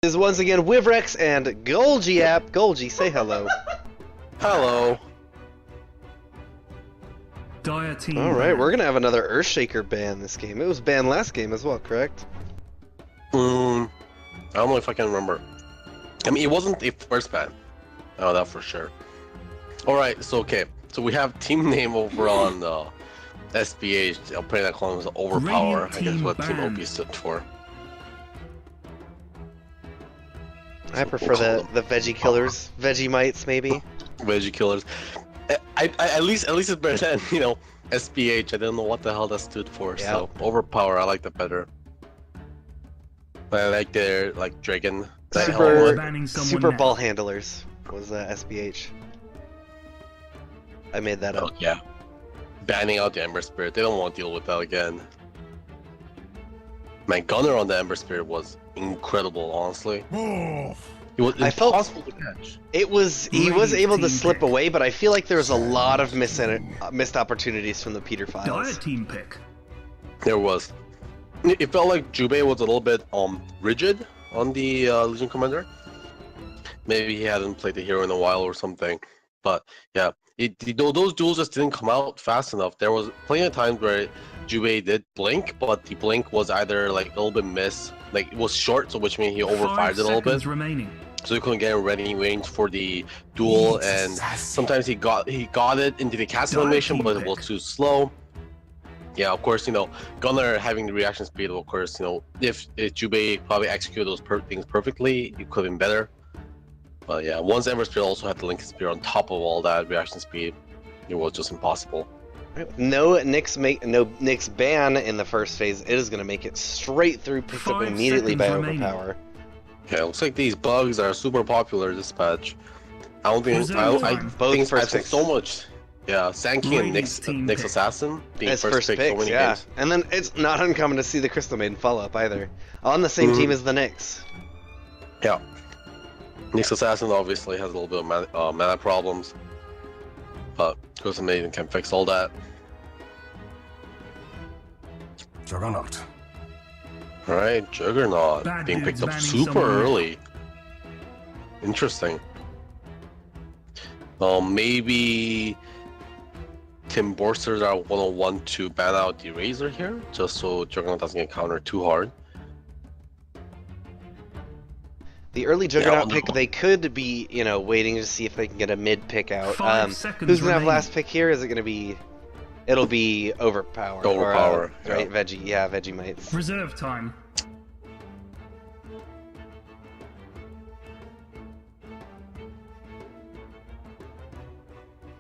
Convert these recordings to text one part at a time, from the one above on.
Is once again Wivrex and Golgi app. Golgi, say hello. Hello. Alright, we're gonna have another Earthshaker ban this game. It was banned last game as well, correct? I don't know if I can remember. I mean, it wasn't the first ban. Oh, that for sure. Alright, so okay. So we have team name over on SBH. I'll put that column as Overpower. I guess what Team OP stood for. I prefer the Veggie Killers. Veggie-mites, maybe? Veggie Killers. At least it's better than, you know, SBH. I didn't know what the hell that stood for, Yep. so Overpower, I like that better. But I like their, like, dragon. Super Ball Handlers was SBH. I made that up. Oh, yeah. Banning out the Ember Spirit. They don't want to deal with that again. Man, Gunner on the Ember Spirit was incredible, honestly. It was impossible to catch. He was able to slip away, but I feel like there was a lot of missed opportunities from the Peter Files. Team pick. There was. It felt like Jubei was a little bit rigid on the Legion Commander. Maybe he hadn't played the hero in a while or something. But yeah, those duels just didn't come out fast enough. There was plenty of times where Jubei did blink, but the blink was either like a little bit miss, like it was short, so which means he overfired it a little bit. Remaining. So he couldn't get ready range for the duel, and sometimes he got it into the cast animation, but it was too slow. Yeah, of course, you know, Gunner having the reaction speed, of course, you know, if Jubei probably executed those things perfectly, it could have been better. But yeah, once Ember Spirit also had the Lincoln Spear on top of all that reaction speed, it was just impossible. No Nyx ban in the first phase. It is going to make it straight through, picked up immediately by Overpower. Yeah, it looks like these bugs are super popular this patch. I don't think I've seen so much. Yeah, Sankey and Nyx Assassin being first pick so many games. And then it's not uncommon to see the Crystal Maiden follow up either. On the same team as the Nyx. Yeah. Nyx Assassin obviously has a little bit of mana problems, but Crystal Maiden can fix all that. Juggernaut. Alright, Juggernaut being picked up super early. Interesting. Maybe Tim Borsters are 101 to ban out the Razor here, just so Juggernaut doesn't get countered too hard. The early Juggernaut pick, they could be, you know, waiting to see if they can get a mid pick out. Who's gonna have last pick here? Is it gonna be? It'll be Overpower. Overpower, right? Veggie, yeah, Veggie-mites. Reserve time.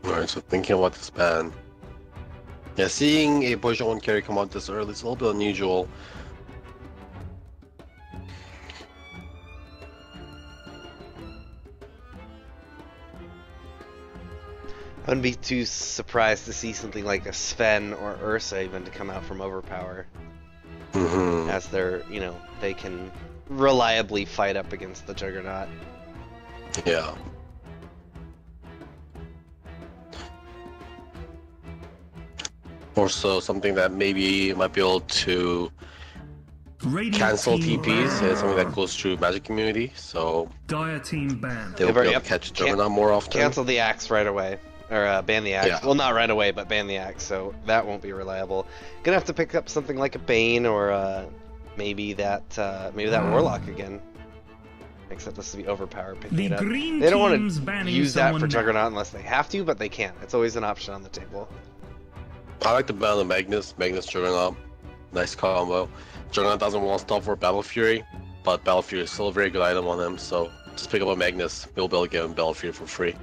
Alright, so thinking about this ban. Yeah, seeing a position 1 carry come out this early is a little bit unusual. I wouldn't be too surprised to see something like a Sven or Ursa even to come out from Overpower. As they're, you know, they can reliably fight up against the Juggernaut. Yeah. Also, something that maybe might be able to cancel TPs is something that goes through Magic Community, so Dire team ban. They'll be able to catch Juggernaut more often. Cancel the Axe right away. Or ban the Axe. Yeah. Well, not right away, but ban the Axe, so that won't be reliable. Gonna have to pick up something like a Bane or maybe that Warlock again. Except this will be Overpower picking it up. They don't want to use that for Juggernaut unless they have to, but they can. It's always an option on the table. I like the ban of Magnus Juggernaut. Nice combo. Juggernaut doesn't want stuff for Battle Fury, but Battle Fury is still a very good item on him, so just pick up a Magnus. You'll be able to get him Battle Fury for free.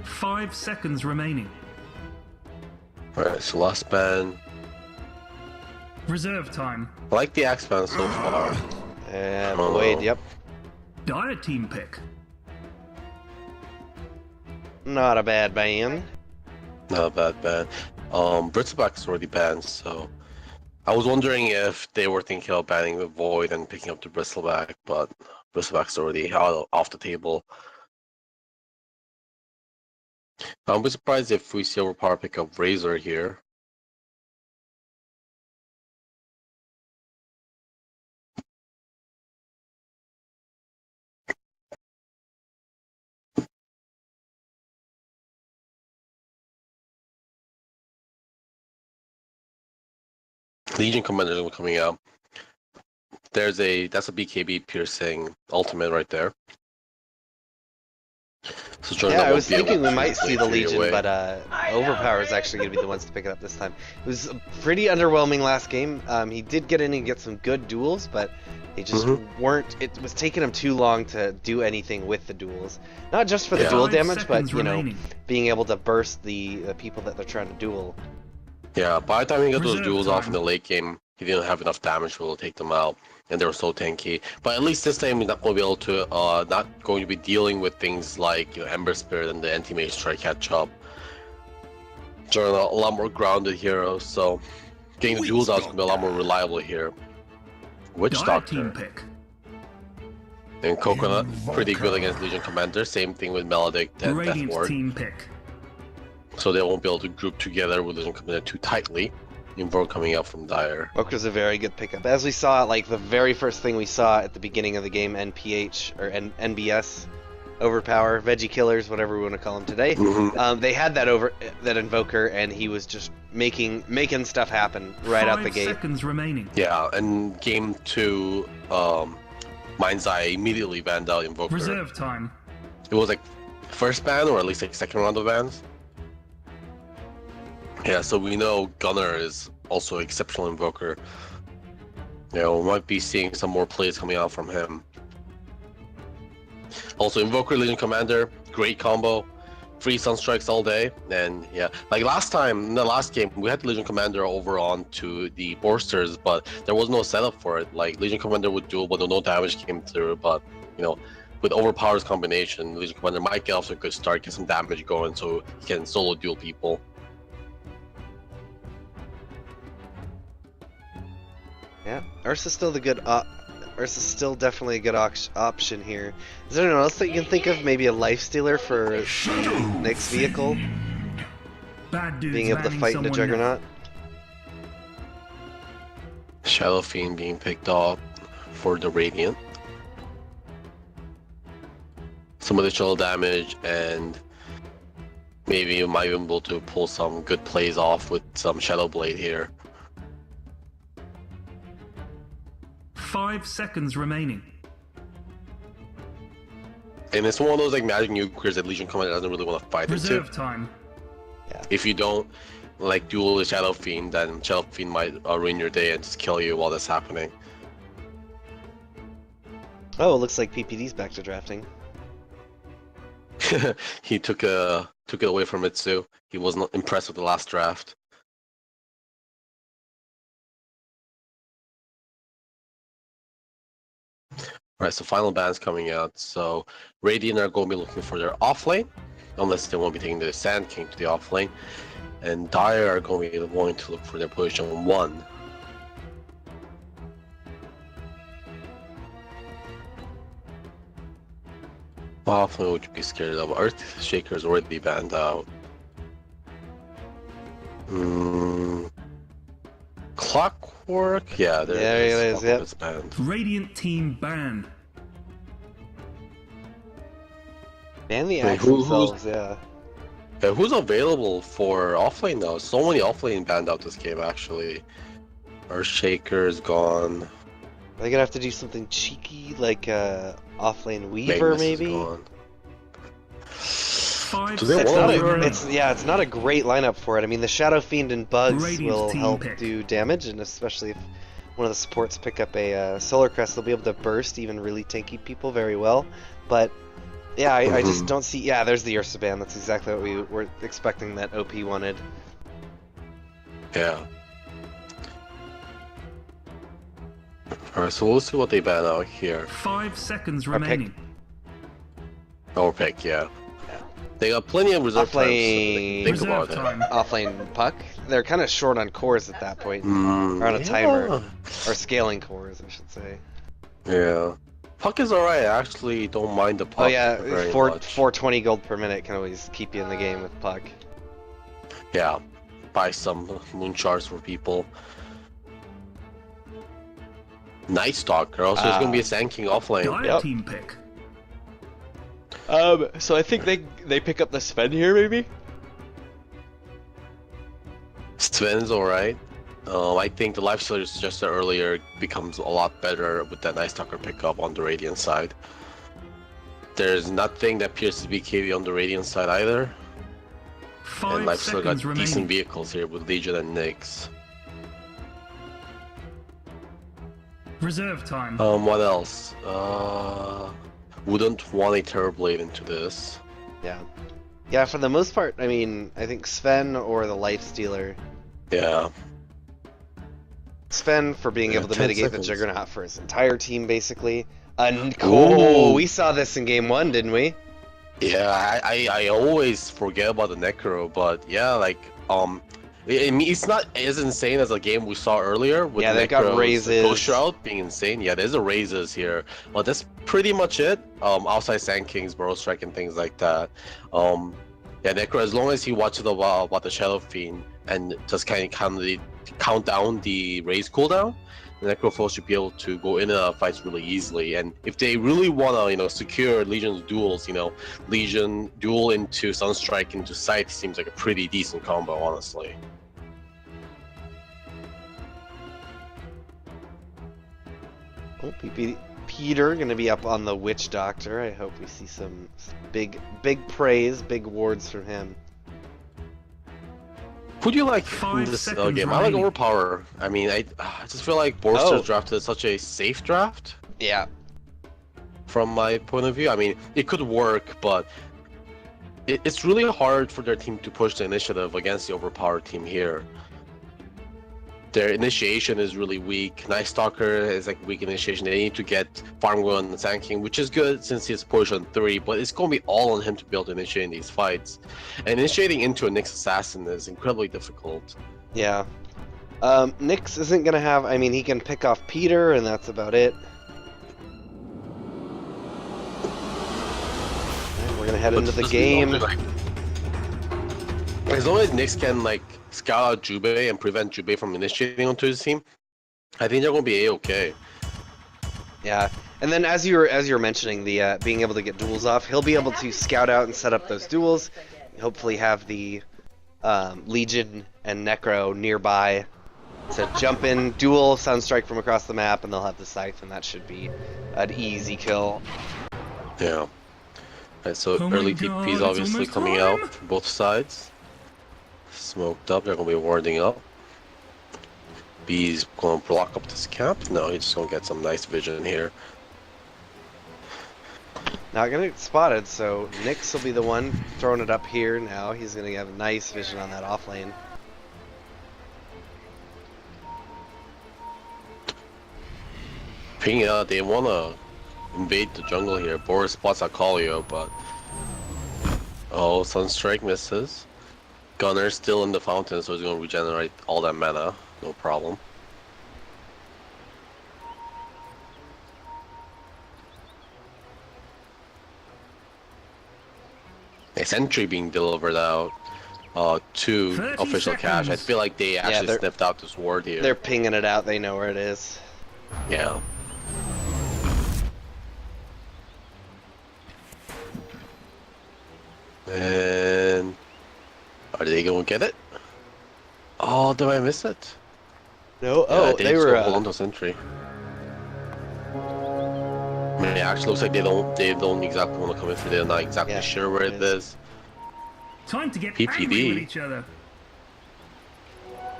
5 seconds remaining. Alright, so last ban. Reserve time. I like the Axe ban so far. And Blade, yep. Dire team pick. Not a bad ban. Not a bad ban. Bristleback is already banned, so I was wondering if they were thinking of banning the Void and picking up the Bristleback, but Bristleback's already off the table. I'm surprised if we see Overpower pick up Razor here. Legion Commander coming out. That's a BKB piercing ultimate right there. So Jordan Yeah, I won't was be able thinking we to might see play the Fury Legion, away. but Overpower is actually going to be the ones to pick it up this time. It was pretty underwhelming last game. He did get in and get some good duels, but they just weren't. It was taking him too long to do anything with the duels. Not just for the duel 5 damage, but seconds remaining. being able to burst the people that they're trying to duel. Yeah, by the time he got those Reserve duels off in time. the late game, he didn't have enough damage to take them out, and they were so tanky. But at least this time he's not going to be able to, not going to be dealing with things like Ember Spirit and the anti-mage try catch up. Jordan a lot more grounded hero, so getting the duels out is going to be a lot more reliable here. Witch Dire Doctor team pick. and Coconut pretty good against Legion Commander. Same thing with Melodic and Death Radiant Ward. team pick. So they won't be able to group together with Legion Commander too tightly. Invoke coming out from Dire. Boker's a very good pickup. As we saw, like the very first thing we saw at the beginning of the game, NPH or NBS, Overpower, Veggie Killers, whatever we want to call them today. They had that Invoker, and he was just making stuff happen right out the 5 gate. seconds remaining. Yeah, and game 2, Mind's Eye immediately banned out Invoker. Reserve time. It was like first ban or at least like second round of bans. Yeah, so we know Gunner is also an exceptional Invoker. Yeah, we might be seeing some more plays coming out from him. Also, Invoker Legion Commander, great combo. Free Sunstrikes all day. And yeah, like last time, in the last game, we had Legion Commander over on to the Borsters, but there was no setup for it. Like, Legion Commander would duel, but no damage came through. But, with Overpower's combination, Legion Commander might get off to a good start, get some damage going so he can solo duel people. Yeah, Ursa's still Ursa's still definitely a good option here. Is there anyone else that you can think of? Maybe a Lifestealer for the next vehicle? Bad dudes Being able to banning fight in a someone Juggernaut? Shadow Fiend being picked up for the Radiant. Some additional damage, and maybe you might be able to pull some good plays off with some Shadow Blade here. 5 seconds remaining. And it's one of those like magic nuclears that Legion Commander doesn't really want to fight Reserve into. time. If you don't like duel the Shadow Fiend, then Shadow Fiend might ruin your day and just kill you while that's happening. Oh, it looks like PPD's back to drafting. He took it away from Mitsu. He wasn't impressed with the last draft. Alright, so final bans coming out. So Radiant are going to be looking for their off lane, unless they won't be taking the Sand King to the off lane. And Dire are going to be wanting to look for their position 1. Off lane would you be scared of? Earth Shaker is already banned out. Clockwork? Yeah, there it is. Yep. It's banned. Radiant team ban. And the Wait, Axe who's- themselves, yeah. Yeah, who's available for offlane now? So many offlane banned out this game actually. Earthshaker is gone. Are they gonna have to do something cheeky like offlane Weaver Magnus is maybe? gone. 5 Do they seconds want remaining. It's not a great lineup for it. I mean, the Shadow Fiend and Bugs Radiant will team help pick. do damage, and especially if one of the supports pick up a Solar Crest, they'll be able to burst even really tanky people very well. But yeah, I just don't see. Yeah, there's the Ursa ban. That's exactly what we were expecting that OP wanted. Yeah. Alright, so we'll see what they ban out here. 5 seconds Our pick. remaining. Our pick, yeah. They got plenty of reserve time, so they can think Reserve about it. time. Offlane Puck. They're kind of short on cores at that point, or on a timer, or scaling cores, I should say. Yeah. Puck is alright, I actually don't mind the Puck. Oh yeah, very 420 gold per minute can always keep you in the game with Puck. Yeah. Buy some moon shards for people. Night Stalker, also there's gonna be a Sand King offlane. Dire Yep. team pick. So I think they pick up the Sven here maybe. Sven's alright. I think the lifesteal you suggested earlier becomes a lot better with that Night Stalker pickup on the Radiant side. There's nothing that pierces BKB on the Radiant side either. And 5 lifesteal got seconds decent remaining. vehicles here with Legion and Nyx. Reserve time. What else? Wouldn't want a Terrorblade into this. Yeah. Yeah, for the most part, I mean, I think Sven or the Lifestealer. Yeah. Sven for being Yeah, able to 10 mitigate seconds. the Juggernaut for his entire team, basically. Ooh. Oh, we saw this in game 1, didn't we? Yeah, I always forget about the Necro, but yeah, like, I mean, it's not as insane as a game we saw earlier with Yeah, they've got Necro's raises. Ghost Shroud being insane. Yeah, there's a raises here, but that's pretty much it. Outside Sand Kings, Burrow Strike, and things like that. Yeah, Necro, as long as he watches about the Shadow Fiend and just kind of count down the raise cooldown, the Necro foe should be able to go in fights really easily. And if they really want to, secure Legion's duels, Legion duel into Sunstrike into Sight seems like a pretty decent combo, honestly. Oh, Peter gonna be up on the Witch Doctor. I hope we see some big praise, big wards from him. Who do you like 5 in this seconds game? I like remaining. Overpower. I mean, I just feel like Borster's Oh. draft is such a safe draft Yeah. from my point of view. I mean, it could work, but it's really hard for their team to push the initiative against the Overpower team here. Their initiation is really weak. Night Stalker is like weak initiation. They need to get Farm going on the Sand King, which is good since he's position 3, but it's going to be all on him to be able to initiate in these fights. And initiating into a Nyx Assassin is incredibly difficult. Yeah. Nyx isn't gonna have. I mean, he can pick off Peter, and that's about it. And we're gonna head into the Just game. As long as Nyx can scout out Jubei and prevent Jubei from initiating onto his team, I think they're going to be a-okay. Yeah, and then as you were mentioning, the being able to get duels off, he'll be able to scout out and set up those duels. Hopefully, have the Legion and Necro nearby to jump in, duel Sunstrike from across the map, and they'll have the Scythe, and that should be an easy kill. Yeah. Alright, so Oh my early God, TP's it's obviously almost coming time. out from both sides. Smoked up, they're going to be warding up. B's going to block up this camp. No, he's just going to get some nice vision here. Not gonna get spotted, so Nyx will be the one throwing it up here now. He's gonna have a nice vision on that off lane. Ping, they want to invade the jungle here. Boris spots Akalio, but... Oh, Sunstrike misses. Gunner's still in the fountain, so he's going to regenerate all that mana. No problem. A sentry being delivered out to 30 official cache. I seconds. feel like they actually they're- sniffed out this ward here. They're pinging it out. They know where it is. Yeah. And are they gonna get it? Oh, did I miss it? No. Yeah, Oh, they they just were. go hold on to sentry. I mean, it actually looks like they don't exactly want to come in for. They're not exactly Yeah, sure where it it is. is. Time to get PPD. angry with each other.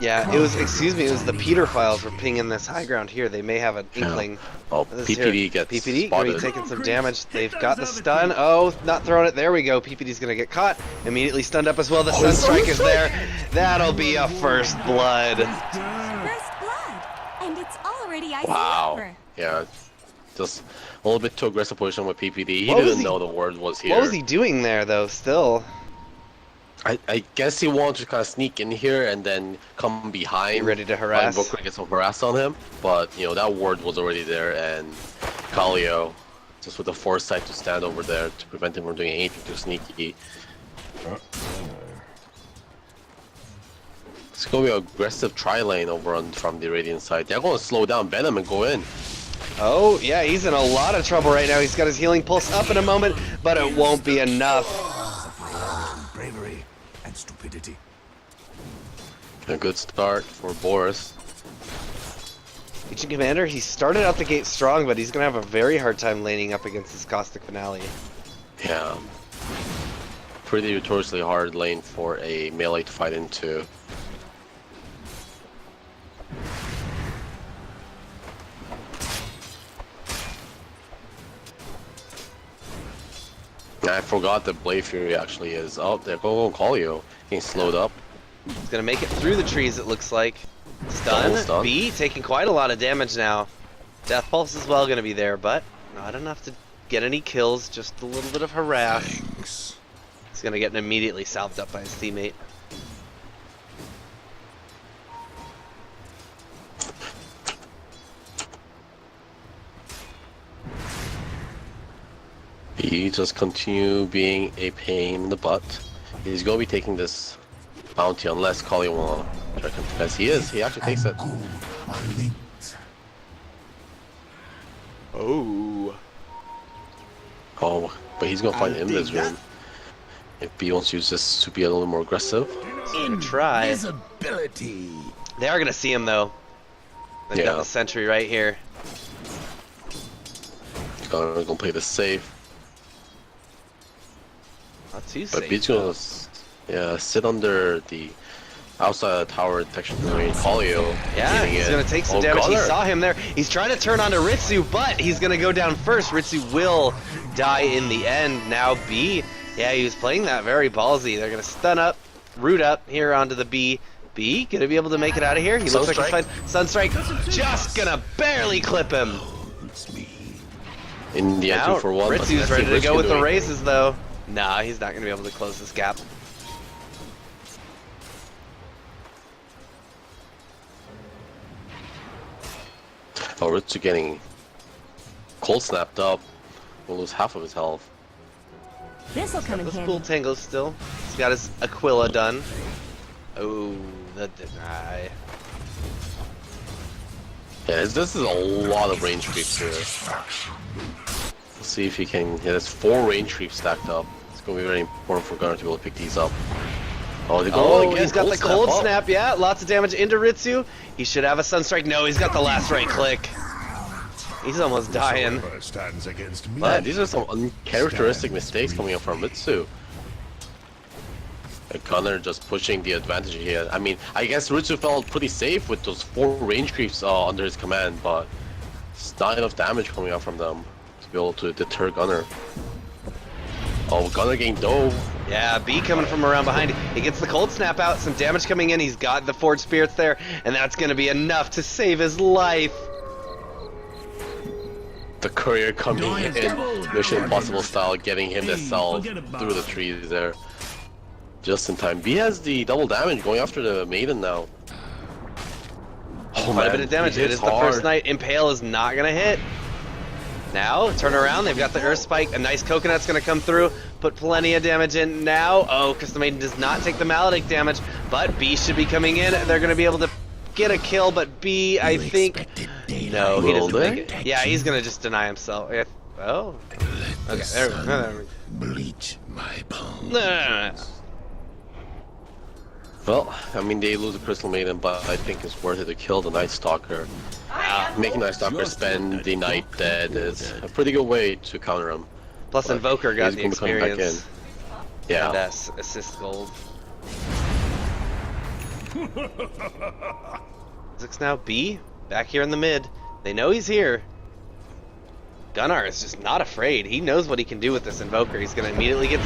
Yeah, it was. Excuse me. It was the Peter files were pinging this high ground here. They may have an inkling. Oh, This PPD here. gets PPD gonna be spotted. taking some damage. They've got the stun. Oh, not throwing it. There we go. PPD's gonna get caught. Immediately stunned up as well. The Sunstrike is there. That'll be a first blood. First blood, and it's already icing Wow. over. Yeah, just a little bit too aggressive position with PPD. He What was didn't he- know the word was here. What was he doing there, though? Still, I guess he wanted to kind of sneak in here and then come behind. be ready to And harass. Booker get some harass on him, but that ward was already there, and Kalio just with the foresight to stand over there to prevent him from doing anything too sneaky. It's gonna be an aggressive tri-lane over from the Radiant side. They're gonna slow down Venom and go in. Oh, yeah, he's in a lot of trouble right now. He's got his healing pulse up in a moment, but it won't be enough. Bravery and stupidity. A good start for Boris. Ancient Commander, he started out the gate strong, but he's gonna have a very hard time laning up against this Caustic Finale. Yeah. Pretty notoriously hard lane for a melee to fight into. I forgot that Blade Fury actually is up there. Go call you. Getting slowed up. He's gonna make it through the trees, it looks like. Double Stun. stun. B taking quite a lot of damage now. Death Pulse as well gonna be there, but not enough to get any kills, just a little bit of harass. Thanks. He's gonna get immediately salved up by his teammate. He just continue being a pain in the butt. He's gonna be taking this bounty unless Kali will check him. Because he is. He actually takes it. Oh. Oh, but he's gonna find him this room. If B wants to use this to be a little more aggressive. Try. Invisibility. They are gonna see him though. They've got the sentry right here. He's gonna play this safe. Not too But safe. B's gonna sit under the outside tower detection point. Kalio. Yeah, he's gonna take some damage. He saw him there. He's trying to turn onto Ritsu, but he's gonna go down first. Ritsu will die in the end. Now B, yeah, he was playing that very ballsy. They're gonna stun up, root up here onto the B. B gonna be able to make it out of here. He looks like he's fine. Sunstrike just gonna barely clip him. In the end, Now 2 for 1. Ritsu's ready to go with the races though. Nah, he's not gonna be able to close this gap. Oh, Ritsu getting cold snapped up. Will lose half of his health. This'll come in This handy. pool tangle still. He's got his Aquila done. Oh, that deny. Yeah, this is a lot of range creeps here. Let's see if he can. Yeah, there's 4 range creeps stacked up. It's gonna be very important for Gunnar to be able to pick these up. Oh, they go Oh, again. he's got the cold up. snap, yeah. Lots of damage into Ritsu. He should have a Sunstrike. No, he's got the last right click. He's almost dying. Stands against me. Man, these are some uncharacteristic mistakes coming up from Ritsu. Gunnar just pushing the advantage here. I mean, I guess Ritsu felt pretty safe with those 4 range creeps under his command, but it's not enough damage coming out from them to be able to deter Gunnar. Oh, Gunnar getting dove. Yeah, B coming from around behind. He gets the cold snap out, some damage coming in. He's got the Forge Spirits there, and that's going to be enough to save his life. The courier coming in, Mission Impossible style, getting him to salve forget about through the trees there. Just in time. B has the double damage going after the maiden now. Oh Quite a bit of damage. It is the first night. Impale is not going to hit. Now, turn around. They've got the Earth Spike. A nice Coconut's going to come through. Put plenty of damage in now. Oh, because the Maiden does not take the Maledict damage. But B should be be in. They're going to be able to get a kill. But B, I think... No, he doesn't make it. Yeah, he's going to just deny himself. Oh. Okay, there we go. Bleach my bones. No. Well, I mean, they lose the Crystal Maiden, but I think it's worth it to kill the Night Stalker. Making Night Stalker spend the night dead is a pretty good way to counter him. Plus, But Invoker got he's the gonna come back experience. Yeah. And assist gold. Zix now B, back here in the mid. They know he's here. Gunnar is just not afraid. He knows what he can do with this Invoker. He's going to immediately get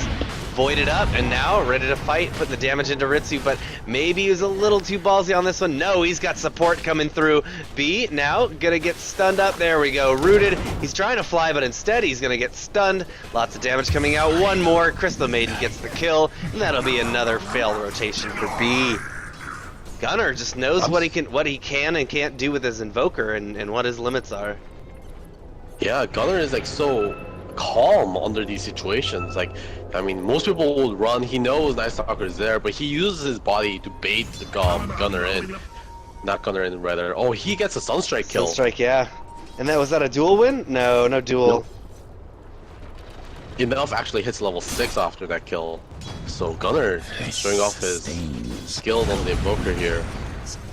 voided up, and now ready to fight, put the damage into Ritsu, but maybe he was a little too ballsy on this one. No, he's got support coming through. B now gonna get stunned up. There we go, rooted. He's trying to fly, but instead he's gonna get stunned. Lots of damage coming out. One more. Crystal Maiden gets the kill, and that'll be another failed rotation for B. Gunnar just knows what he can and can't do with his Invoker, and what his limits are. Yeah, Gunnar is like so calm under these situations. Like, I mean, most people will run. He knows Night Stalker is there, but he uses his body to bait the Gunnar in. Not Gunnar in, rather. Oh, he gets a Sunstrike kill. Sunstrike, yeah. And was that a dual win? No, no dual. Enough actually hits level 6 after that kill. So Gunner showing off his skills on the Invoker here.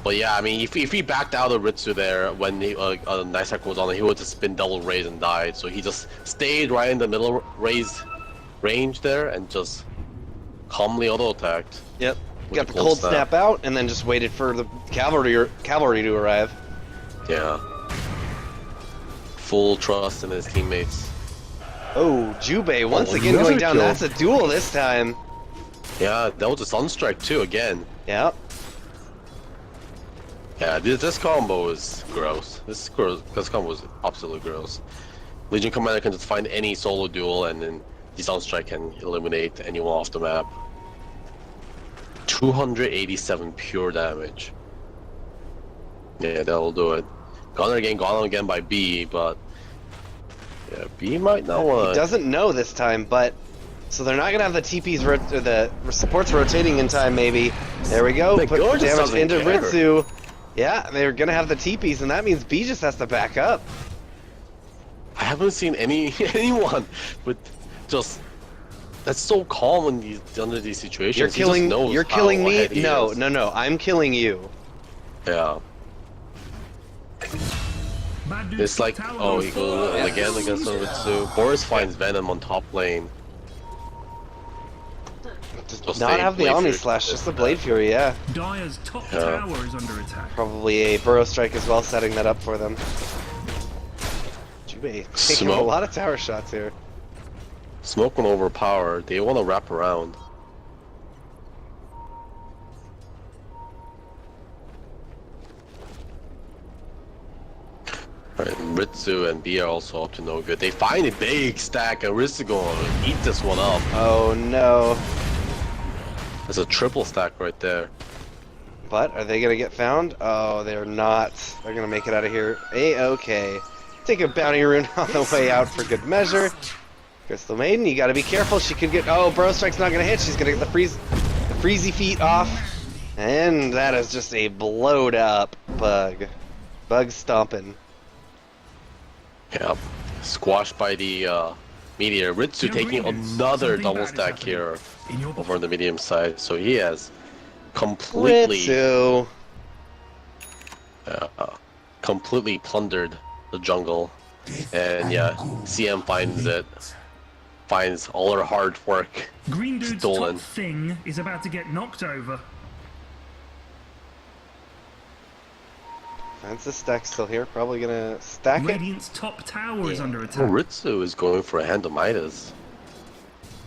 But yeah, I mean, if he backed out of Ritsu there when Night Cycle was on, he would just been double raised and died. So he just stayed right in the middle raise range there and just calmly auto attacked. Yep. Got the cold snap out and then just waited for the cavalry to arrive. Yeah. Full trust in his teammates. Oh, Jubei once again going down. Kill. That's a duel this time. Yeah, that was a Sunstrike too again. Yep. Yeah, this combo is gross. This combo is absolutely gross. Legion Commander can just find any solo duel and then the Sunstrike can eliminate anyone off the map. 287 pure damage. Yeah, that'll do it. Gunner getting gone on again by B, but yeah, B might not want. He doesn't know this time, but so they're not gonna have the TPs the supports rotating in time. Maybe there we go. Put damage into Ritsu. Yeah, they're gonna have the TPs, and that means B just has to back up. I haven't seen anyone with just that's so calm in under these situations. You're killing. You're killing me. No, is. no. I'm killing you. Yeah. It's like, oh, he goes again against Ritsu. Boris finds Venom on top lane. Just not have the Omni Slash, just the Blade Fury, yeah. Dire's top tower is under attack. Probably a Burrow Strike as well, setting that up for them. Jubei taking a lot of tower shots here. Smoke went overpowered. They want to wrap around. Alright, Ritsu and B are also up to no good. They find a big stack and Ritsu gonna eat this one up. Oh no. There's a triple stack right there. But are they gonna get found? Oh, they're not. They're gonna make it out of here. A-okay. Take a bounty rune on the way out for good measure. Crystal Maiden, you gotta be careful. She could get. Oh, Burrow Strike's not gonna hit. She's gonna get the freezy feet off. And that is just a blowed up bug. Bug stomping. Yep. Squashed by the meteor. Ritsu taking another double stack here over on the medium side. So he has completely completely plundered the jungle. And yeah, CM finds it. Finds all her hard work Green Dude's stolen. top thing is about to get knocked over. Francis stack still here, probably gonna stack it. Radiant's top tower is under Oh, attack. Ritsu is going for a hand of Midas.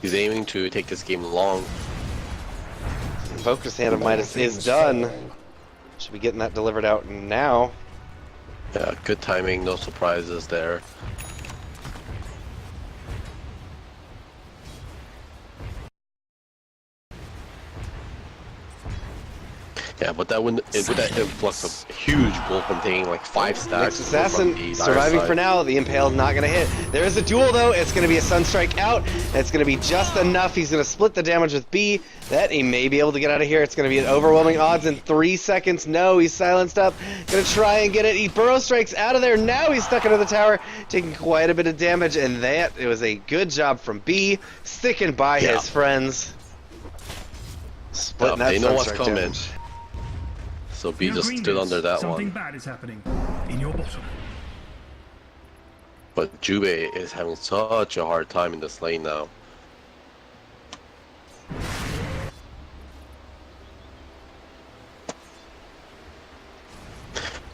He's aiming to take this game long. Focus Hand of Midas is done. Should be getting that delivered out now. Yeah, good timing, no surprises there. Yeah, but that with that influx of huge wolf containing like 5 stacks. Next assassin surviving for now. The Impale's not gonna hit. There is a duel though. It's gonna be a Sunstrike out. It's gonna be just enough. He's gonna split the damage with B. That he may be able to get out of here. It's gonna be an overwhelming odds in 3 seconds. No, he's silenced up. Gonna try and get it. He Burrow Strikes out of there. Now he's stuck under the tower, taking quite a bit of damage. And that it was a good job from B, sticking by his friends. Splitting that they know what's Sunstrike coming. damage. So B just stood under that Something one. bad is happening in your bottom. But Jubei is having such a hard time in this lane now.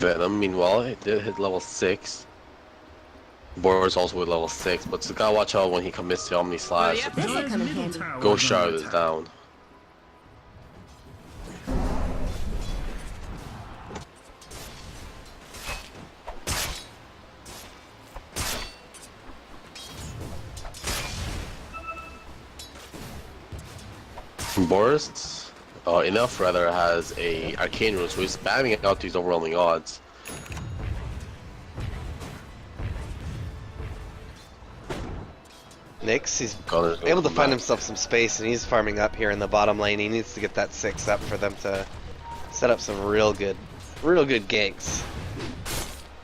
Venom, meanwhile, it did hit level 6. Border's also with level 6, but you gotta watch out when he commits to Omni Slash. This'll come in handy. Ghost Shard is down. Boris, enough rather, has a arcane rune, so he's spamming out these overwhelming odds. Nyx, he's able to find himself some space, and he's farming up here in the bottom lane. He needs to get that 6 up for them to set up some real good ganks.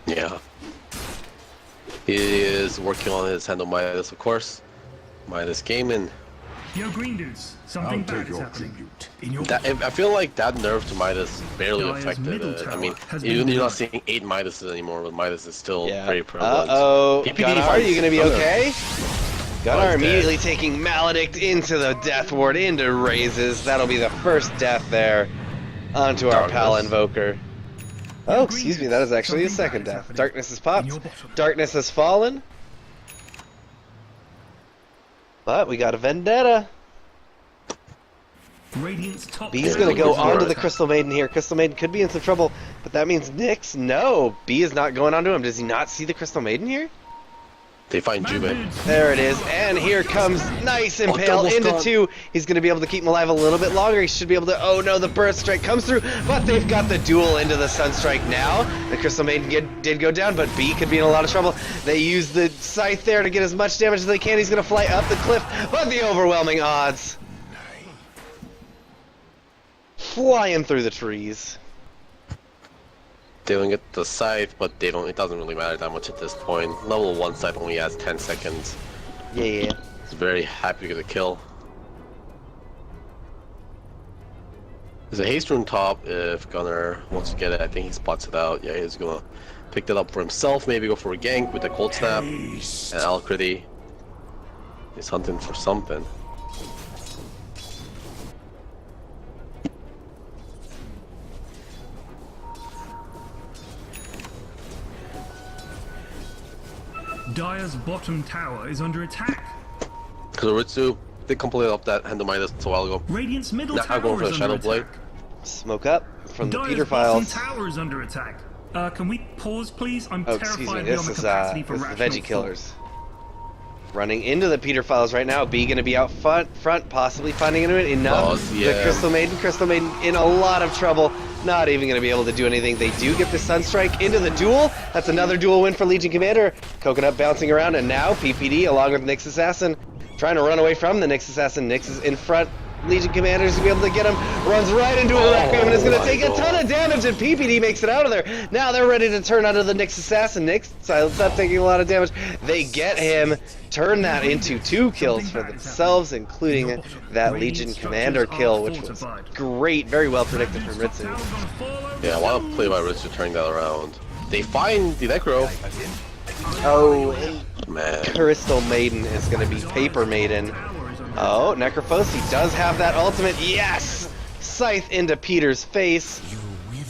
Yeah. He is working on his Hand of Midas, of course. Midas Gaming. Yo, green dudes, I'll something take bad is your happening. tribute. In your I feel like that nerf to Midas barely Dire's affected middle it. I tower mean, has you're been not destroyed. seeing 8 Midases anymore, but Midas is still Yeah. pretty prevalent. Uh-oh. PPD Gunnar, are finds you gonna be Gunnar. okay? Gunnar he's immediately dead. taking Maledict into the Death Ward, into Raises. That'll be the first death there onto our pal Darkness. Invoker. Oh, excuse me, that is actually a second death. Darkness has popped. Darkness has fallen. But we got a Vendetta. Radiant's top B's tower gonna go is under onto the attack. Crystal Maiden here. Crystal Maiden could be in some trouble, but that means Nyx. No, B is not going onto him. Does he not see the Crystal Maiden here? They find Bad Jube. dudes. There it is, and here comes nice Impale double into stun. 2. He's going to be able to keep him alive a little bit longer. He should be able to... Oh no, the Burst Strike comes through, but they've got the duel into the Sunstrike now. The Crystal Maiden did go down, but B could be in a lot of trouble. They use the Scythe there to get as much damage as they can. He's going to fly up the cliff, but the overwhelming odds. Flying through the trees. They don't get the scythe, but they don't. It doesn't really matter that much at this point. Level 1 scythe only has 10 seconds. Yeah. He's very happy to get a kill. There's a haste rune top if Gunnar wants to get it. I think he spots it out. Yeah, he's gonna pick that up for himself. Maybe go for a gank with a cold snap and Alacrity. He's hunting for something. Dire's bottom tower is under attack. Kuzuritsu did complete up that hand of Midas a while ago. Radiant's middle Now tower going for is the under Shadow Blade. attack. Smoke up from the Dire's Peter bottom Files. tower is under attack. Can we pause, please? I'm Oh, excuse me. terrified This beyond the is capacity for the rational Veggie thought. Killers. Running into the Peter Files right now. B gonna be out front, possibly finding it enough. Oh, yeah. The Crystal Maiden in a lot of trouble. Not even gonna be able to do anything. They do get the Sunstrike into the duel. That's another duel win for Legion Commander. Coconut bouncing around, and now PPD along with Nyx Assassin trying to run away from the Nyx Assassin. Nyx is in front. Legion Commander's to be able to get him. Runs right into a Requiem and is going to take a ton of damage, and PPD makes it out of there. Now they're ready to turn onto the Nyx Assassin. Nyx, silence up, taking a lot of damage. They get him, turn that into 2 kills for themselves, including that Legion Commander kill, which was great, very well predicted from Ritsu. Yeah, I want to play by Ritsu turning that around. They find the Necro. Oh, and Man. Crystal Maiden is going to be Paper Maiden. Oh, Necrophosi does have that ultimate. Yes! Scythe into Peter's face.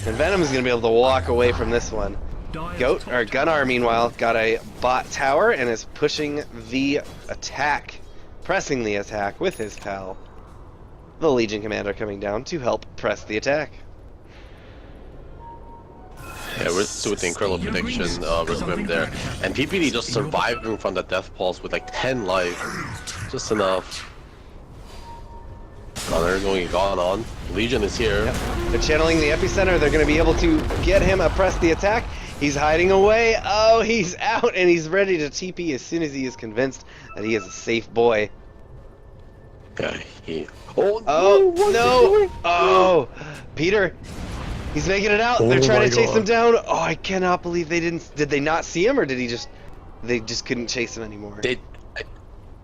And Venom's going to be able to walk away from this one. Gunnar, meanwhile, got a bot tower and is pushing the attack. Pressing the attack with his pal. The Legion Commander coming down to help press the attack. Yeah, Ritsu with the incredible prediction Requiem there. And PPD just surviving from the Death Pulse with like 10 life. Just enough. Gunnar going gone on. Legion is here. Yep. They're channeling the epicenter. They're going to be able to get him, press the attack. He's hiding away. Oh, he's out, and he's ready to TP as soon as he is convinced that he is a safe boy. Yeah, he... Oh, Oh, no! Oh, Peter, he's making it out. They're trying to chase him down. Oh, I cannot believe they didn't... Did they not see him, or did he just... They just couldn't chase him anymore?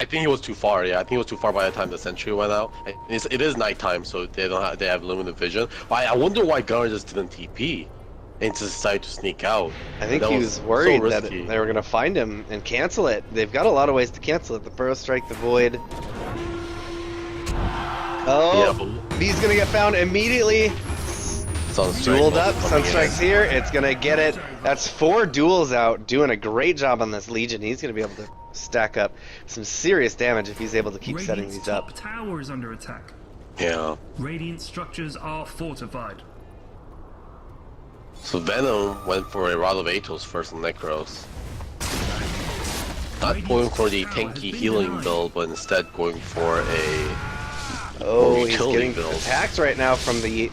I think he was too far. Yeah, I think he was too far by the time the sentry went out. It is nighttime, so they have limited vision. But I wonder why Gunnar just didn't TP and just decided to sneak out. I think That he was worried so that risky. they were going to find him and cancel it. They've got a lot of ways to cancel it. The Burrow Strike, the Void. Oh, Yeah, he's going to get found immediately. Sunstrike Dueled up. coming in. Sunstrike's here. It's going to get it. That's 4 duels out. Doing a great job on this Legion. He's going to be able to stack up some serious damage if he's able to keep setting Radiant's these up. top tower is under attack. Yeah. Radiant structures are fortified. So Venom went for a Rod of Atos first on Necros. Not going for the tanky healing build, but instead going for a... Oh, he's utility getting build. attacked right now from the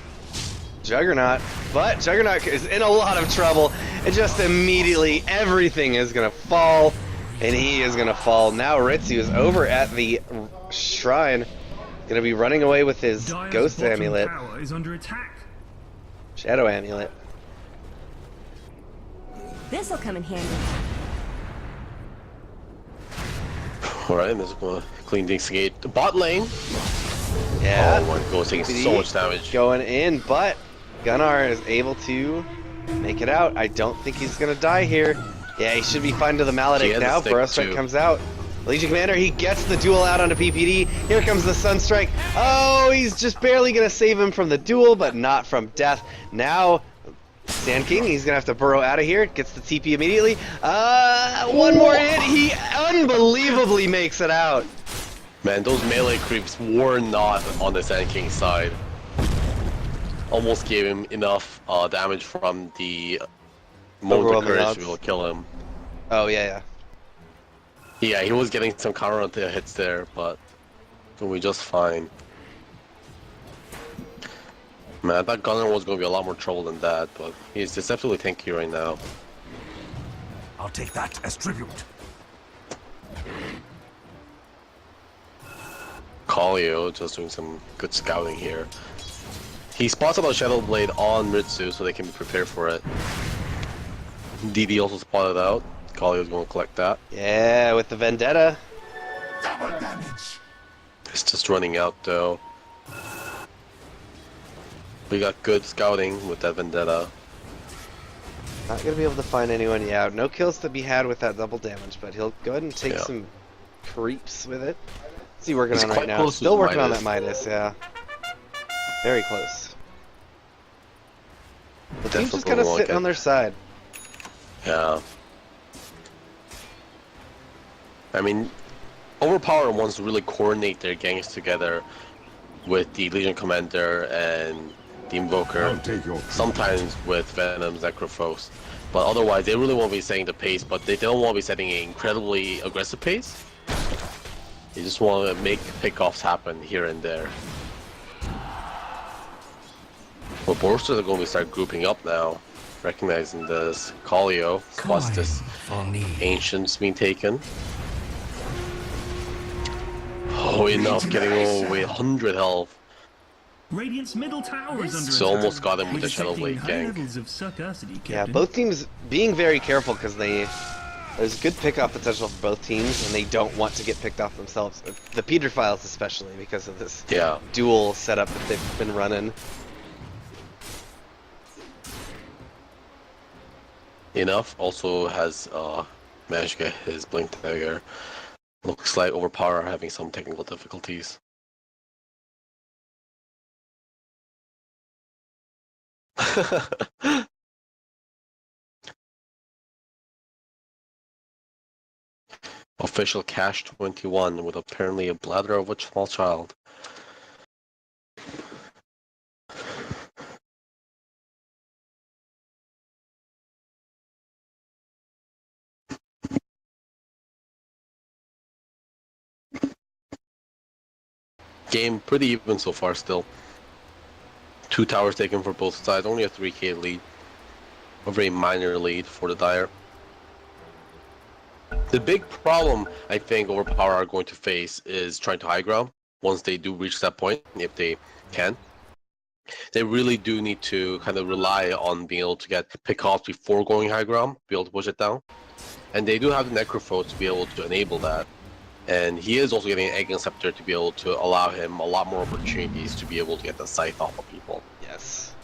Juggernaut, but Juggernaut is in a lot of trouble, and just immediately everything is gonna fall, and he is gonna fall. Now Ritsu is over at the shrine, gonna be running away with his Dire's Ghost bottom Amulet, tower is under attack. Shadow Amulet. This'll come in handy. Alright, this is gonna clean things gate. Bot lane. Yeah. Oh my god, taking so much damage. Going in, but Gunnar is able to make it out. I don't think he's gonna die here. Yeah, he should be fine to the Maledict now. Borster comes out. Legion Commander, he gets the duel out onto PPD. Here comes the Sunstrike. Oh, he's just barely gonna save him from the duel, but not from death. Now, Sand King, he's gonna have to burrow out of here. Gets the TP immediately. One more hit. He unbelievably makes it out. Man, those melee creeps were not on the Sand King side. Almost gave him enough damage from the moment of courage to be able to kill him. Oh, yeah. Yeah, he was getting some counter hits there, but going to be just fine. Man, I thought Gunnar was going to be a lot more trouble than that, but he's deceptively tanky right now. I'll take that as tribute. Kallio just doing some good scouting here. He spots out a Shadow Blade on Ritsu so they can be prepared for it. DD also spotted out. Kallio's going to collect that. Yeah, with the Vendetta. Double damage. It's just running out though. We got good scouting with that Vendetta. Not gonna be able to find anyone. Yeah, no kills to be had with that double damage, but he'll go ahead and take some creeps with it. What's he working on right now? Still working on that Midas, yeah. Very close. The team's just kind of sitting on their side. Yeah. I mean, Overpower wants to really coordinate their gangs together with the Legion Commander and the Invoker, sometimes with Venom's Necrophos. But otherwise, they really won't be setting the pace, but they don't want to be setting an incredibly aggressive pace. They just want to make pickoffs happen here and there. Well, Borsters are going to start grouping up now, recognizing this. Kallio spots this Ancient's being taken. Oh, enough, getting all the way 100 health. Radiant's middle tower is under So attack. almost got him with the Shadow Blade Detecting high gank. levels of Sarcasity, Yeah, Captain. both teams being very careful because there's good pickoff potential for both teams, and they don't want to get picked off themselves. The Pedophiles especially, because of this dual setup that they've been running. Enough also has managed to get his Blink Dagger. Looks like Overpower are having some technical difficulties. Official Cash 21 with apparently a bladder of a small child. Game pretty even so far still. 2 towers taken for both sides, only a 3k lead. A very minor lead for the Dire. The big problem I think Overpower are going to face is trying to high ground once they do reach that point, if they can. They really do need to kind of rely on being able to get pickoffs before going high ground, be able to push it down. And they do have the Necrophos to be able to enable that. And he is also getting an Egg Scepter to be able to allow him a lot more opportunities to be able to get the scythe off of people. Yes.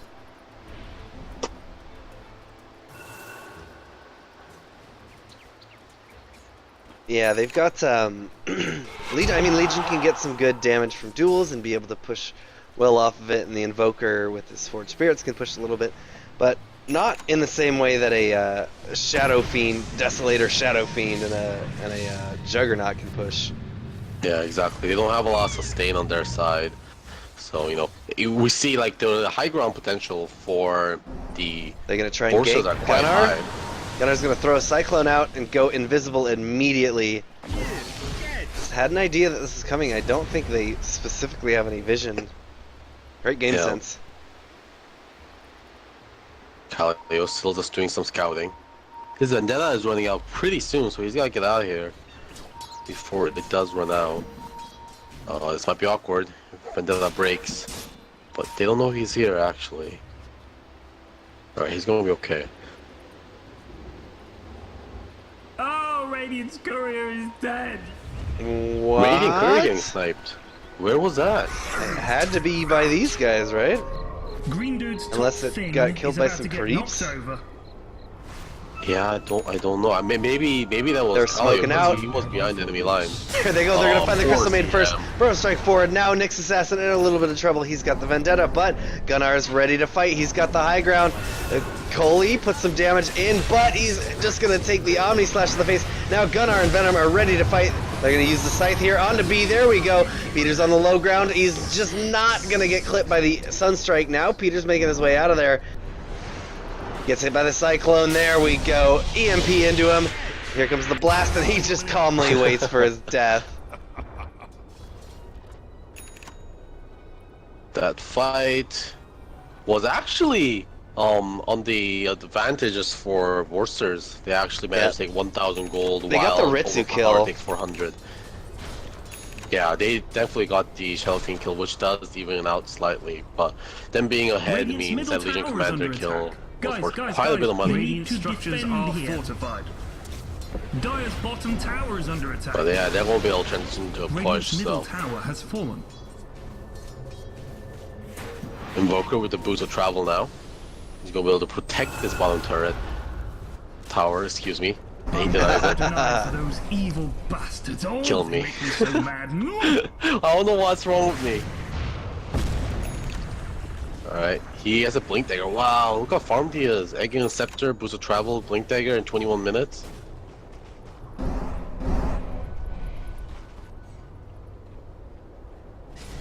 Yeah, they've got Legion can get some good damage from duels and be able to push well off of it, and the Invoker with his Forged Spirits can push a little bit, but not in the same way that a Shadow Fiend, Desolator Shadow Fiend, and a Juggernaut can push. Yeah, exactly. They don't have a lot of sustain on their side, so we see like the high ground potential for the. They're gonna try and gank Gunnar. Gunnar's gonna throw a Cyclone out and go invisible immediately. Just had an idea that this is coming. I don't think they specifically have any vision. Great game sense. Kallio still just doing some scouting. His Vendetta is running out pretty soon, so he's gotta get out of here before it does run out. This might be awkward if Vendetta breaks, but they don't know he's here actually. Alright, he's gonna be okay. Oh, Radiant's courier is dead. What? Radiant Courier getting sniped. Where was that? It had to be by these guys, right? Green dude's top Unless it thing got killed is by about some to get creeps. knocked over. Yeah, I don't know. I mean, maybe that was They're Kali, smoking because out. He was behind enemy lines. Here they go, they're gonna find the Crystal Maiden first. Yeah. Bro strike forward, now Nyx Assassin in a little bit of trouble. He's got the Vendetta, but Gunnar is ready to fight. He's got the high ground. Coley puts some damage in, but he's just gonna take the Omni Slash to the face. Now Gunnar and Venom are ready to fight. They're gonna use the Scythe here, on to B, there we go. Peter's on the low ground, he's just not gonna get clipped by the Sunstrike now. Peter's making his way out of there. Gets hit by the Cyclone, there we go. EMP into him. Here comes the blast, and he just calmly waits for his death. That fight was actually on the advantages for Borsters. They actually managed to take 1,000 gold. They got the while Ritsu Overpower kill. takes 400. Yeah, they definitely got the Shadow Fiend kill, which does even out slightly. But them being ahead Radiant's means middle that Legion tower is Commander under kill attack. was Guys, worth guys, quite a bit of guys, money. Radiant To structures defend are here. fortified. Dire's bottom tower is under attack. But yeah, they won't be able to transition to a Radiant's push, middle so. tower has fallen. Invoker with the boost of travel now. He's gonna be able to protect this bottom turret. Tower, excuse me. He denies it. Denied for those evil bastards. Oh, Kill they me. make me so mad. I don't know what's wrong with me. Alright, he has a Blink Dagger. Wow, look how farmed he is. Egging a Scepter, boost of travel, Blink Dagger in 21 minutes.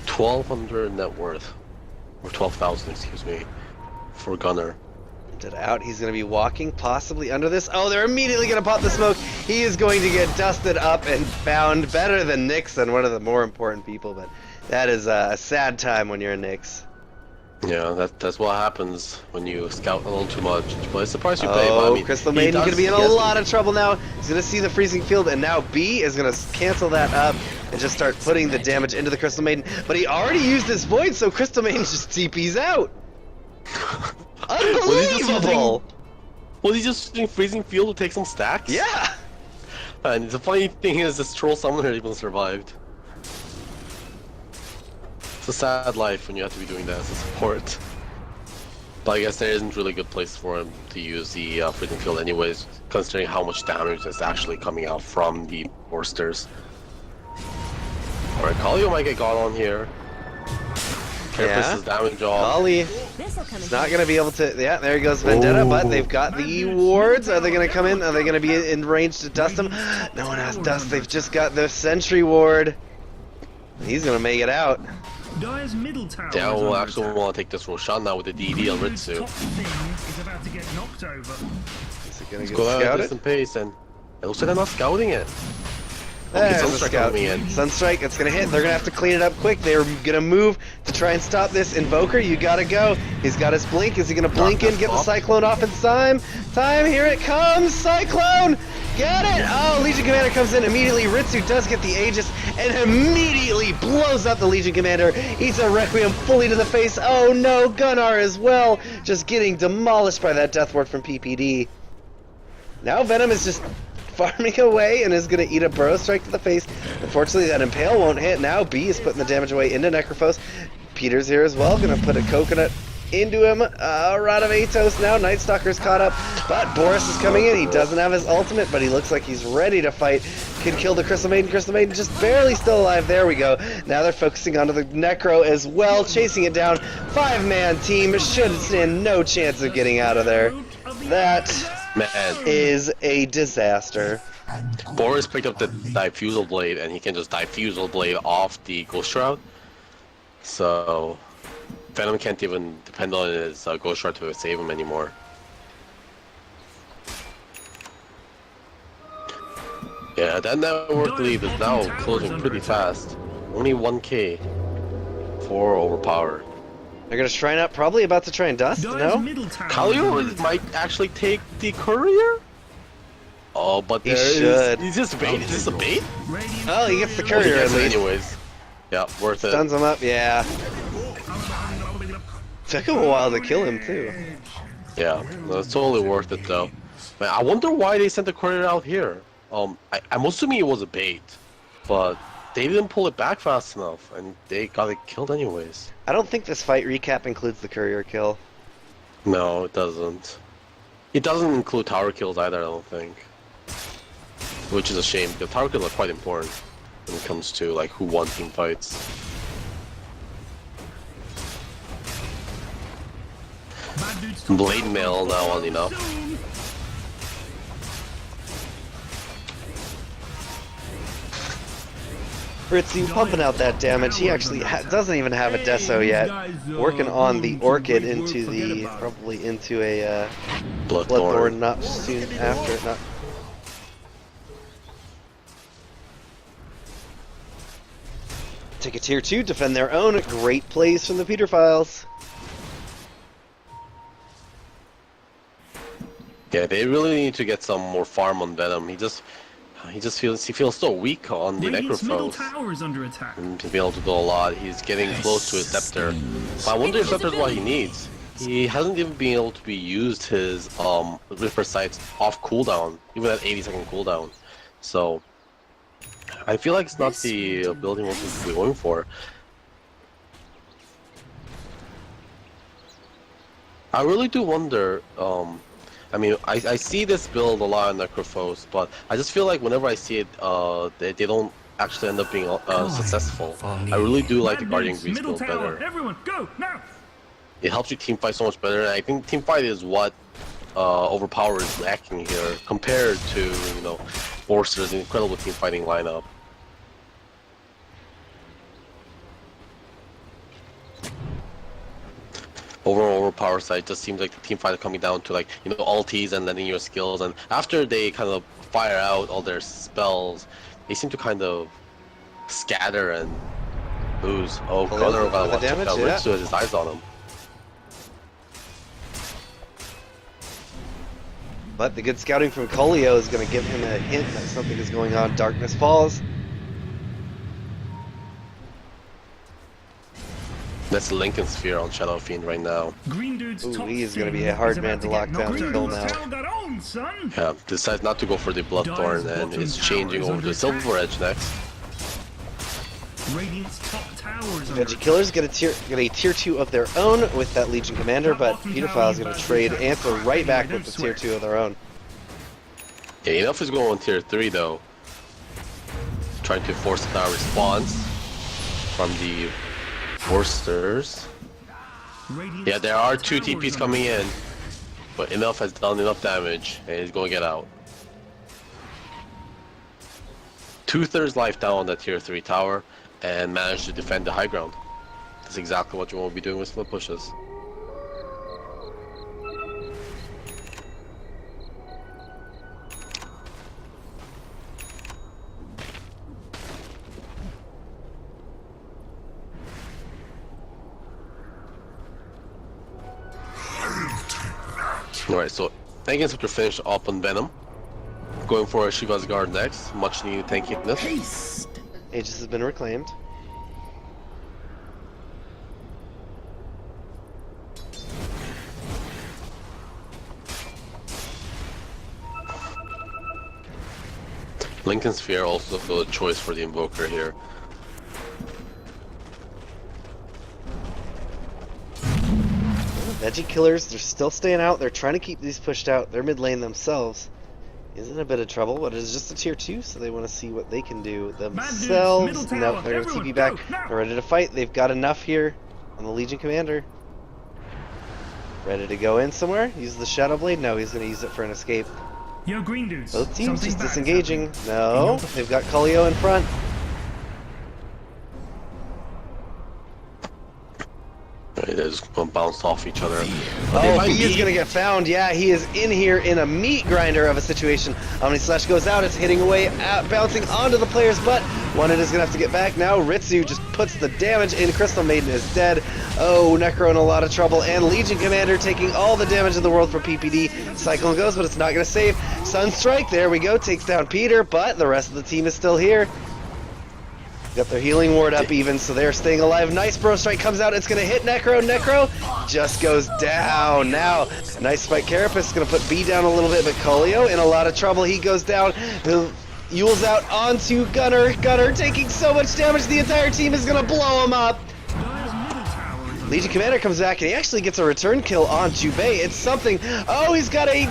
$1,200 net worth. Or 12,000, excuse me. For Gunner. It out. He's going to be walking possibly under this. Oh, they're immediately going to pop the smoke. He is going to get dusted up and found better than Nyx and one of the more important people, but that is a sad time when you're a Nyx. Yeah, that's what happens when you scout a little too much. But it's the price you pay. But I Oh, mean, Crystal he Maiden does- going to be in a he has to- lot of trouble now. He's going to see the freezing field, and now B is going to cancel that up and just start putting the damage into the Crystal Maiden. But he already used his Void, so Crystal Maiden just TP's out. Unbelievable! Was he just using Freezing Field to take some stacks? Yeah! And the funny thing is, this Troll Summoner even survived. It's a sad life when you have to be doing that as a support. But I guess there isn't really a good place for him to use the Freezing Field anyways, considering how much damage is actually coming out from the Borsters. Alright, Kali might get got on here. Carapace is damage off. Ollie This'll come is in not going to be able to... Yeah, there he goes, Vendetta, but they've got the wards. Are they going to come in? Are they going to be in range to dust him? No one has dust. They've just got the Sentry ward. He's going to make it out. Dire's middle tower Yeah, is we'll under actually attack. want to take this Roshan now with the DD on Green dude's Ritsu. top thing is about to get knocked over. Is it going to Go get at a scouted? decent pace, and it looks like they're not scouting it. There's the Sunstrike scout. coming in. Sunstrike, it's gonna hit. They're gonna have to clean it up quick. They're gonna move to try and stop this. Invoker, you gotta go. He's got his blink. Is he gonna blink in, get the Cyclone off in time? Here it comes! Cyclone! Get it! Oh, Legion Commander comes in immediately. Ritsu does get the Aegis and immediately blows up the Legion Commander. Eats a Requiem fully to the face. Oh no, Gunnar as well. Just getting demolished by that Death Ward from PPD. Now Venom is just farming away and is going to eat a Burrow Strike to the face. Unfortunately, that Impale won't hit. Now B is putting the damage away into Necrophos. Peter's here as well. Going to put a Coconut into him. Rod of Atos now. Night Stalker's caught up. But Boris is coming in. He doesn't have his ultimate, but he looks like he's ready to fight. Can kill the Crystal Maiden. Crystal Maiden just barely still alive. There we go. Now they're focusing onto the Necro as well. Chasing it down. 5-man team. Should stand no chance of getting out of there. That is a disaster. Boris picked up the Diffusal Blade, and he can just Diffusal Blade off the Ghost Shroud. So Venom can't even depend on his Ghost Shroud to save him anymore. Yeah, that network lead is now closing pretty fast. Only 1k for Overpower. They're gonna shrine up, probably about to try and dust, Dire's no? middle tower is Kalio under attack. might actually take the Courier? Oh, but He there is- should. He's just a bait. Is this a bait? Radiant Oh, he gets the He courier at gets it least. anyways. Yeah, worth it. Stuns him up, yeah. Took him a while to kill him, too. Yeah, no, it's totally worth it though. Man, I wonder why they sent the courier out here. I'm assuming it was a bait. but they didn't pull it back fast enough, and they got it killed anyways. I don't think this fight recap includes the courier kill. No, it doesn't. It doesn't include tower kills either, I don't think. Which is a shame, because tower kills are quite important when it comes to like who won team fights. Blade mail now on enough. Ritsu pumping out that damage. He actually doesn't even have a Deso yet. Working on the Orchid into the, probably into a Bloodthorn not soon after. Not. Take a tier 2, defend their own. Great plays from the Peter Files. Yeah, they really need to get some more farm on Venom. He feels so weak on the middle Necrophos. tower is under attack. To be able to do a lot, he's getting close to his Scepter. But I wonder if Scepter is what he needs. He hasn't even been able to be used his Ripper Sights off cooldown, even at 80-second cooldown. So I feel like it's not the ability he wants to be going for. I really do wonder. I mean, I see this build a lot on Necrophos, but I just feel like whenever I see it, they don't actually end up being successful. I really do like the Guardian Grease build better. Everyone, go now! It helps you teamfight so much better, and I think teamfight is what Overpower is lacking here compared to, you know, Borster's incredible teamfighting lineup. Overpower side just seems like the team fight coming down to, like, you know, ultis and letting your skills, and after they kind of fire out all their spells, they seem to kind of scatter and lose. Oh, Gunnar got watch out. Ritsu has his eyes on him. But the good scouting from Kolio is going to give him a hint that something is going on. Darkness falls. That's Lincoln Sphere on Shadow Fiend right now. Green dude's Ooh, he is going to be a hard man to lock down to kill now. Yeah, decides not to go for the Bloodthorn and is changing over to Silver Edge next. Radiant's top tower is Veggie Killers get a tier 2 of their own with that Legion Commander, but Pedophile is going to trade Antler right back with the tier 2 of their own. Yeah, Enough is going on tier 3 though. Trying to force a response from the Borsters. Yeah, there are 2 TPs coming in, but Enough has done enough damage and he's going to get out. 2/3 life down on that tier 3 tower and managed to defend the high ground. That's exactly what you want to be doing with split pushes. Alright, so Against after finish up on Venom. Going for a Shiva's Guard next. Much needed tankiness. Aegis has been reclaimed. Lincoln Sphere also a choice for the Invoker here. Veggie Killers, they're still staying out. They're trying to keep these pushed out. Their mid lane themselves is in a bit of trouble, but it is just a tier 2, so they want to see what they can do themselves. Nope, they're going to TP back. They're ready to fight. They've got enough here on the Legion Commander. Ready to go in somewhere? Use the Shadow Blade? No, he's going to use it for an escape. Yo, green dudes. Both teams just disengaging. No, they've got Kolio in front. They just bounce off each other. Oh, he is going to get found. Yeah, he is in here in a meat grinder of a situation. Omni Slash goes out. It's hitting away, bouncing onto the player's butt. One is going to have to get back. Now Ritsu just puts the damage in. Crystal Maiden is dead. Oh, Necro in a lot of trouble. And Legion Commander taking all the damage in the world for PPD. Cyclone goes, but it's not going to save. Sunstrike, there we go. Takes down Peter, but the rest of the team is still here. Got their healing ward up even, so they're staying alive. Nice Bro Strike comes out. It's going to hit Necro. Necro just goes down. Now, nice spike Carapace is going to put B down a little bit, but Kolio in a lot of trouble. He goes down. Yule's out onto Gunner. Gunner taking so much damage, the entire team is gonna blow him up. Dire's middle tower is under Legion Commander comes back and he actually gets a return kill on Jubei. It's something. Oh, he's got a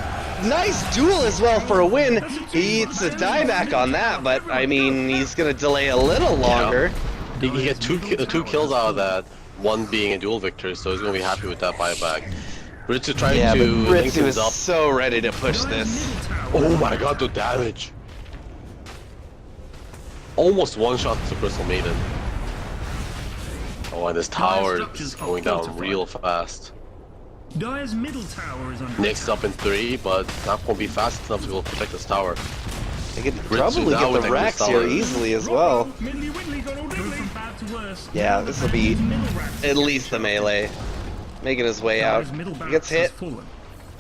nice duel as well for a win. He eats a dieback on that, but I mean, he's gonna delay a little longer. He get two kills out of that, one being a dual victory, so he's gonna be happy with that buyback. Ritsu trying Yeah, to but link Ritsu things is up. so ready to push this. Oh my god, the damage! Almost one shot to Crystal Maiden. Oh, and this tower is going down real fast. Dire's middle tower is under Next up in 3, but not gonna be fast enough to be able to protect this tower. They could Ritsu probably now get with the that racks good here solid. easily as well. Middly Whitley got all from bad to worse. Yeah, this will be at least the melee. Making his way out. Dire's middle He barracks gets hit, has fallen.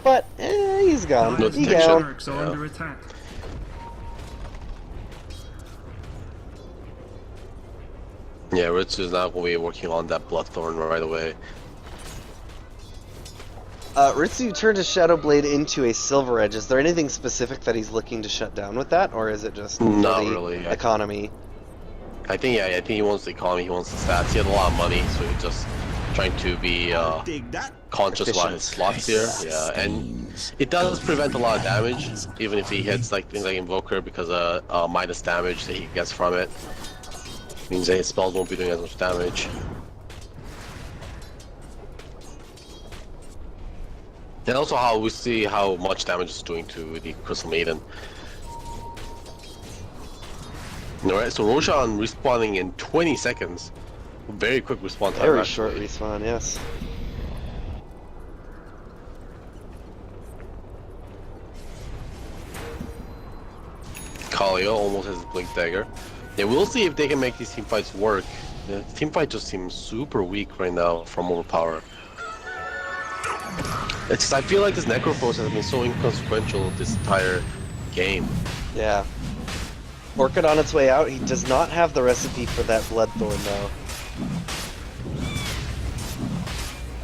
but he's gone. No Dire's He's detection. down. barracks are Yeah. under attack. Yeah, Ritsu's not gonna be working on that Bloodthorn right away. Ritsu turned his Shadow Blade into a Silver Edge. Is there anything specific that he's looking to shut down with that, or is it just for Not the really, yeah. economy? I think he wants the economy, he wants the stats. He has a lot of money, so he's just trying to be Dig that. conscious about his slots here. Yeah, and it does prevent a lot of damage, even if he hits like things like Invoker, because minus damage that he gets from it means that his spells won't be doing as much damage. And also how we see how much damage it's doing to the Crystal Maiden. Alright, so Roshan respawning in 20 seconds. Very quick respawn time. Very actually. short respawn, yes. Khalio almost has his Blink Dagger. Yeah, we'll see if they can make these team fights work. The team fight just seems super weak right now from Overpower. It's just, I feel like this Necrophos has been so inconsequential this entire game. Yeah. Orchid on its way out. He does not have the recipe for that Bloodthorn though.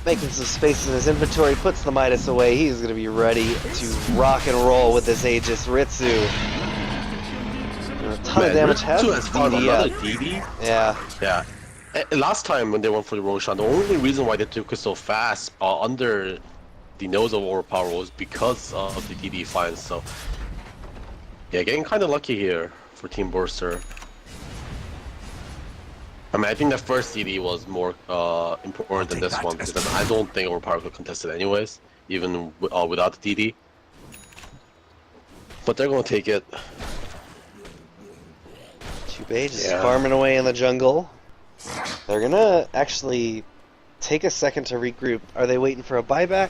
Making some space in his inventory, puts the Midas away. He's going to be ready to rock and roll with this Aegis. Ritsu. A ton of damage. Has Ritsu has found DD another up. DD. Yeah. Yeah. Last time when they went for the Roshan, the only reason why they took it so fast under the nose of Overpower was because of the DD finds. So yeah, getting kind of lucky here for Team Borster. I mean, I think the first DD was more important than this one, because I don't think Overpower could contest it anyways, even without the DD. But they're gonna take it. Jubei just farming away in the jungle. They're gonna actually take a second to regroup. Are they waiting for a buyback?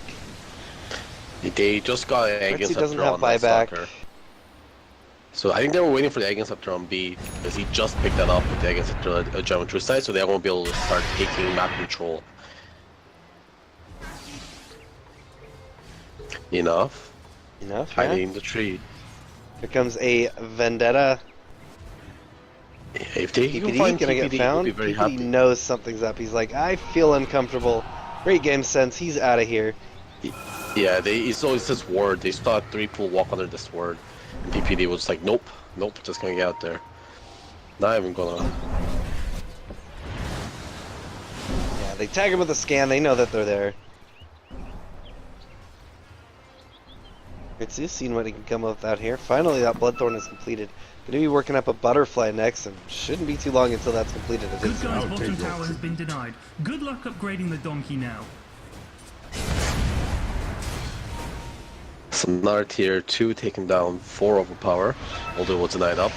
They just got an Egg Ritsu doesn't Inceptor have on that buyback. Stalker. So I think they were waiting for the Egg Inceptor on B, because he just picked that up with the Egg Inceptor at Geometry side, so they won't be able to start taking map control. Enough. Enough, Hiding yeah. in the tree. Here comes a Vendetta. If they can PPD find gonna get PPD, found. he'll be very PPD happy. knows something's up. He's like, I feel uncomfortable. Great game sense. He's out of here. Yeah, he saw this ward. They saw 3 pool walk under this ward. And PPD was like, nope, just gonna get out there. Not even gonna. Yeah, they tag him with a scan. They know that they're there. Ritsu's seen what he can come up with out here. Finally, that Bloodthorn is completed. Gonna be working up a Butterfly next, and shouldn't be too long until that's completed. It Good is. guy's bottom tower has been denied. Good luck upgrading the donkey now. So another tier 2 taking down 4 Overpower, although it was denied up.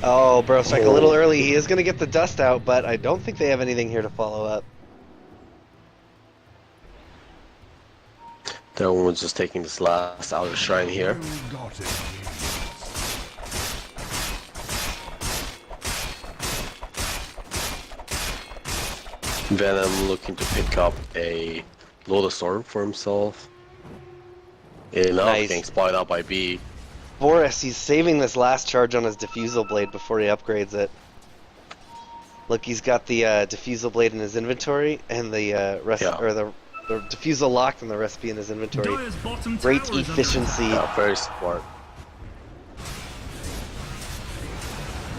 Oh, bro, strike a little early. He is gonna get the dust out, but I don't think they have anything here to follow up. That one was just taking this last outer shrine here. Got it. Venom looking to pick up a Lotus Orb for himself. Enough, Nice. getting spotted out by B. Boris, he's saving this last charge on his Diffusal Blade before he upgrades it. Look, he's got the Diffusal Blade in his inventory, and the or the Diffusal locked and the recipe in his inventory. Dire's bottom Great tower is under efficiency. Very smart.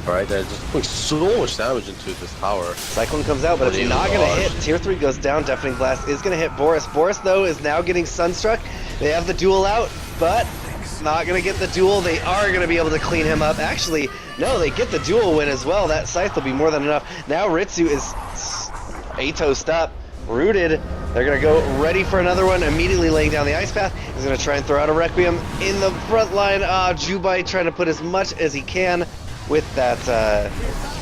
Alright, they're just putting so much damage into this tower. Cyclone comes out, but it's not going to hit. Tier 3 goes down. Deafening Blast is going to hit Boris. Boris, though, is now getting Sunstruck. They have the duel out, but not going to get the duel. They are going to be able to clean him up. Actually, no, they get the duel win as well. That Scythe will be more than enough. Now Ritsu is Atos up, rooted. They're going to go ready for another one, immediately laying down the Ice Path. He's going to try and throw out a Requiem in the front line. Jubai trying to put as much as he can with that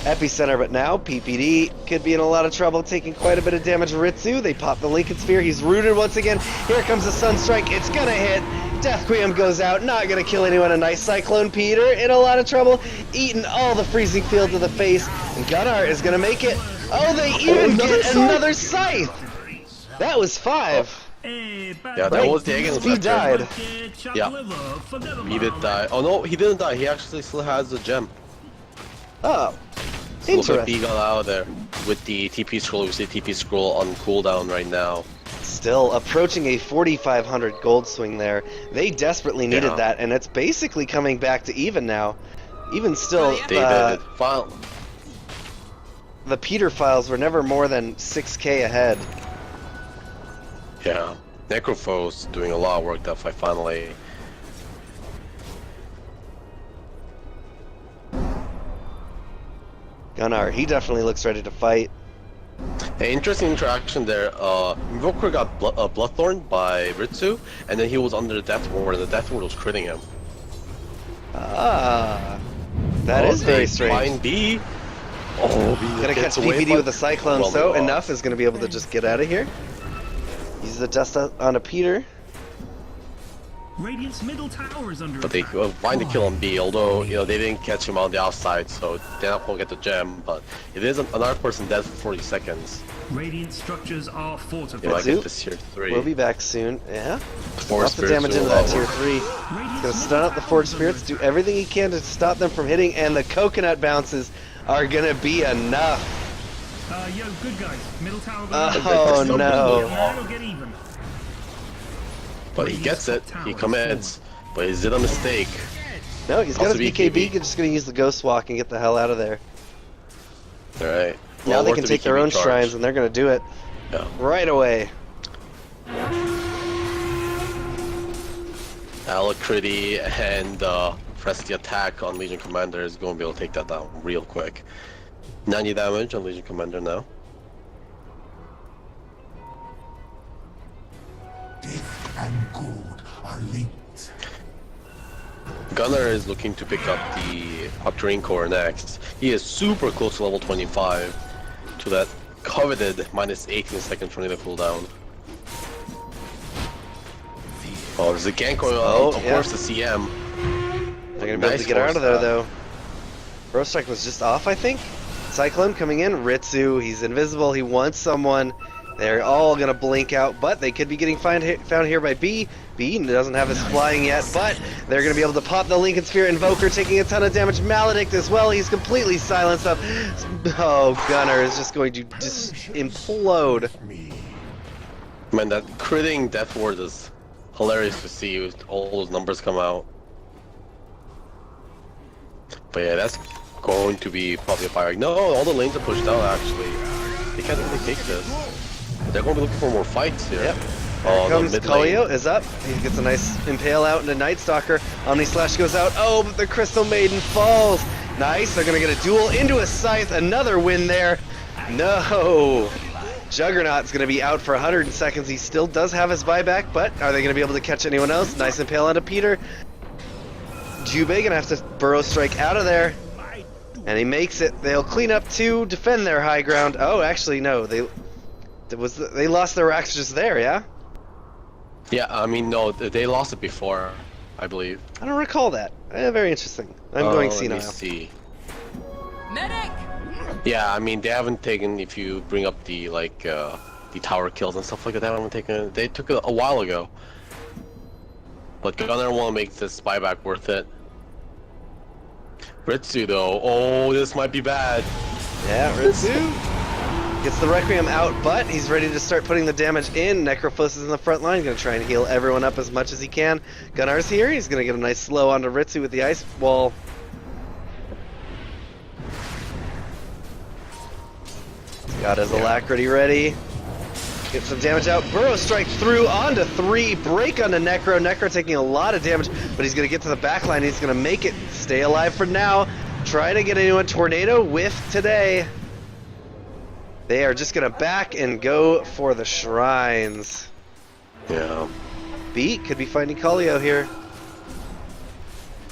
epicenter, but now PPD could be in a lot of trouble, taking quite a bit of damage. Ritsu, they pop the Lincoln Sphere. He's rooted once again. Here comes the Sunstrike. It's going to hit. Deathqueam goes out, not going to kill anyone. A nice Cyclone. Peter in a lot of trouble, eating all the freezing field to the face. And Gunnar is going to make it. Oh, they even get another Scythe. That was 5. Hey, Yeah, that was the Against He died. Yeah. He did die. Oh no, he didn't die. He actually still has the gem. Oh, So looks like B interesting. got out of there with the TP scroll. We see TP scroll on cooldown right now. Still approaching a 4,500 gold swing there. They desperately needed Yeah. that, and it's basically coming back to even now. Even still, David, file. the Peter files were never more than 6k ahead. Yeah, Necropho's doing a lot of work that fight finally. Gunnar, he definitely looks ready to fight. Hey, interesting interaction there. Invoker got Bloodthorn by Ritsu, and then he was under the Death Ward, and the Death Ward was critting him. Ah, that is very strange. Fine B. Oh, Gonna catch PPD with a Cyclone, so enough is gonna be able to just get out of here. Use the dust on a Peter. Radiant's middle tower is under But they attack. find the kill on B, although they didn't catch him on the outside, so they're not gonna get the gem. But it is another person dead for 40 seconds. Radiant structures are They fortified. might Zoo. get this tier 3. We'll be back soon. Yeah. Force Lots of damage Spirits into will, that tier 3. Gonna stun up the Forge Spirits, do everything he can to stop them from hitting, and the coconut bounces are gonna be enough. Yo, good guys. Middle tower. Oh no. It'll get even. But he gets it. He commits. But is it a mistake? No, he's got his Also BKB, BKB. just gonna use the Ghost Walk and get the hell out of there. Alright. Now they can take their own shrines, and they're gonna do it Yeah. right away. Alacrity and press the attack on Legion Commander is going to be able to take that down real quick. 90 damage on Legion Commander now. Death and good are linked. Gunnar is looking to pick up the Octarine Core next. He is super close to level 25 to that coveted minus 18 seconds from the cooldown. Oh, there's a gank going on. Oh, Of yeah. course, the CM. They're gonna be able Nice to get out of there force though. Burrow Strike was just off, I think. Cyclone coming in. Ritsu, he's invisible. He wants someone. They're all gonna blink out, but they could be getting found here by B. B doesn't have his flying yet, but they're gonna be able to pop the Lincoln Sphere. Invoker taking a ton of damage. Maledict as well. He's completely silenced up. Oh, Gunnar is just going to just implode. Man, that critting Death Ward is hilarious to see with all those numbers come out. But yeah, that's going to be probably a fire. No, all the lanes are pushed out actually. They can't really take this. They're going to be looking for more fights here. Yep. Oh, Here comes the mid lane. Kaleo is up. He gets a nice impale out into Night Stalker. Omni Slash goes out. Oh, but the Crystal Maiden falls. Nice. They're gonna get a duel into a Scythe. Another win there. No. Juggernaut's gonna be out for 100 seconds. He still does have his buyback, but are they gonna be able to catch anyone else? Nice impale onto Peter. Jubei gonna have to Burrow Strike out of there. And he makes it. They'll clean up to defend their high ground. Oh, actually no. They lost their racks just there, yeah? Yeah, I mean, no, they lost it before, I believe. I don't recall that. Very interesting. I'm going Let me senile. see. Medic! Yeah, I mean, they haven't taken, if you bring up the, like, the tower kills and stuff like that, they haven't taken, they took it a while ago. But Gunnar want to make this buyback worth it. Ritsu, though, oh, this might be bad. Yeah, Ritsu gets the Requiem out, but he's ready to start putting the damage in. Necrophos is in the front line, gonna try and heal everyone up as much as he can. Gunnar's here, he's gonna get a nice slow onto Ritsu with the Ice Wall. Got his alacrity ready. Get some damage out. Burrow strike through onto 3. Break onto Necro. Necro taking a lot of damage, but he's going to get to the back line. He's going to make it. Stay alive for now. Try to get into a tornado whiff today. They are just going to back and go for the shrines. Yeah. B could be finding Kallio here.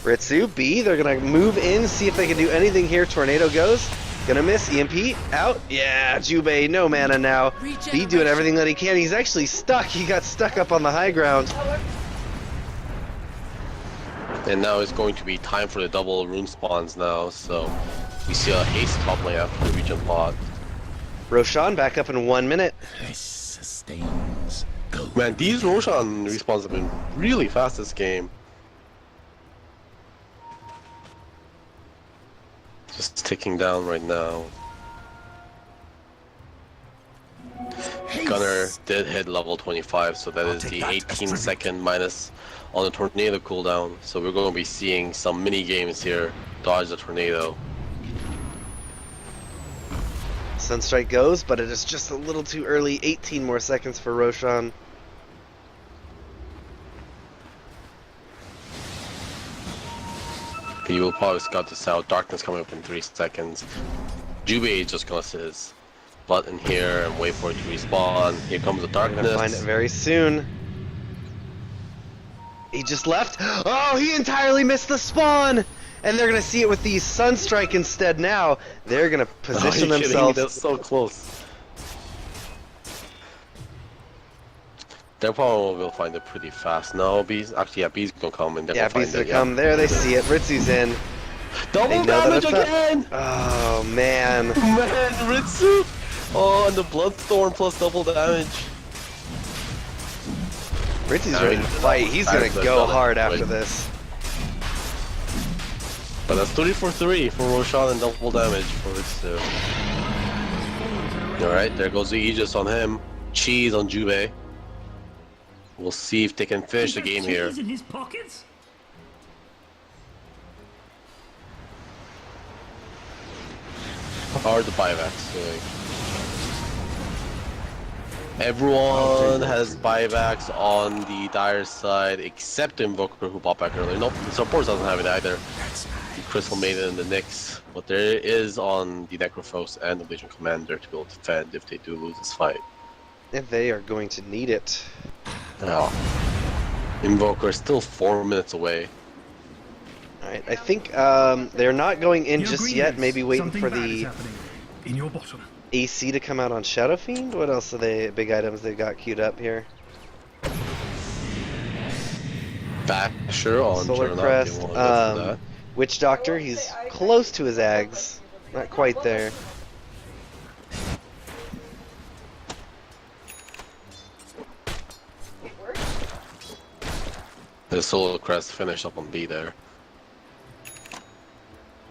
Ritsu, B, they're going to move in, see if they can do anything here. Tornado goes. Gonna miss. EMP out. Yeah, Jubei, no mana now. B doing everything that he can. He's actually stuck. He got stuck up on the high ground. And now it's going to be time for the double rune spawns now. So we see a haste top lane after the region pod. Roshan back up in 1 minute. This sustains. Man, these Roshan respawns have been really fast this game. Just ticking down right now. Gunner did hit level 25, so that is the 18-second minus on the tornado cooldown. So we're going to be seeing some mini games here. Dodge the tornado. Sunstrike goes, but it is just a little too early. 18 more seconds for Roshan. He will probably scout this out. Darkness coming up in 3 seconds. Jubei is just gonna sit his butt in here and wait for it to respawn. Here comes the We're gonna darkness. find it very soon. He just left. Oh, he entirely missed the spawn! And they're gonna see it with the Sunstrike instead now. They're gonna position Are you kidding me? themselves. That's so close. They'll probably will find it pretty fast. No, B's actually, yeah, B's gonna come and they're Yeah, gonna B's find gonna it. come. There, they see it. Ritsu's in. Double They know that damage it's up. again! Oh man. Man, Ritsu! Oh, and the Bloodstorm plus double damage. Ritsu's ready to fight. He's gonna go hard after Wait. this. But that's 3 for 3 for Roshan and double damage for Ritsu. Alright, there goes the Aegis on him. Cheese on Jubei. We'll see if they can finish the game here. In his pockets? How are the buybacks doing? Everyone has buybacks on the Dire side except Invoker who bought back earlier. Nope, the support doesn't have it either. The Crystal Maiden and the Nyx. But there is on the Necrophos and the Legion Commander to be able to defend if they do lose this fight. And they are going to need it. Yeah. Invoker is still 4 minutes away. Alright, I think they're not going in Your just green yet. is Maybe waiting something for bad is the happening in your bottom. AC to come out on Shadow Fiend. What else are they? Big items they've got queued up here. Basher on Solar Juggernaut, Crest. if you wanna go for that. Witch Doctor. He's close to his Ags. Not quite there. The Solar Crest finished up on B there.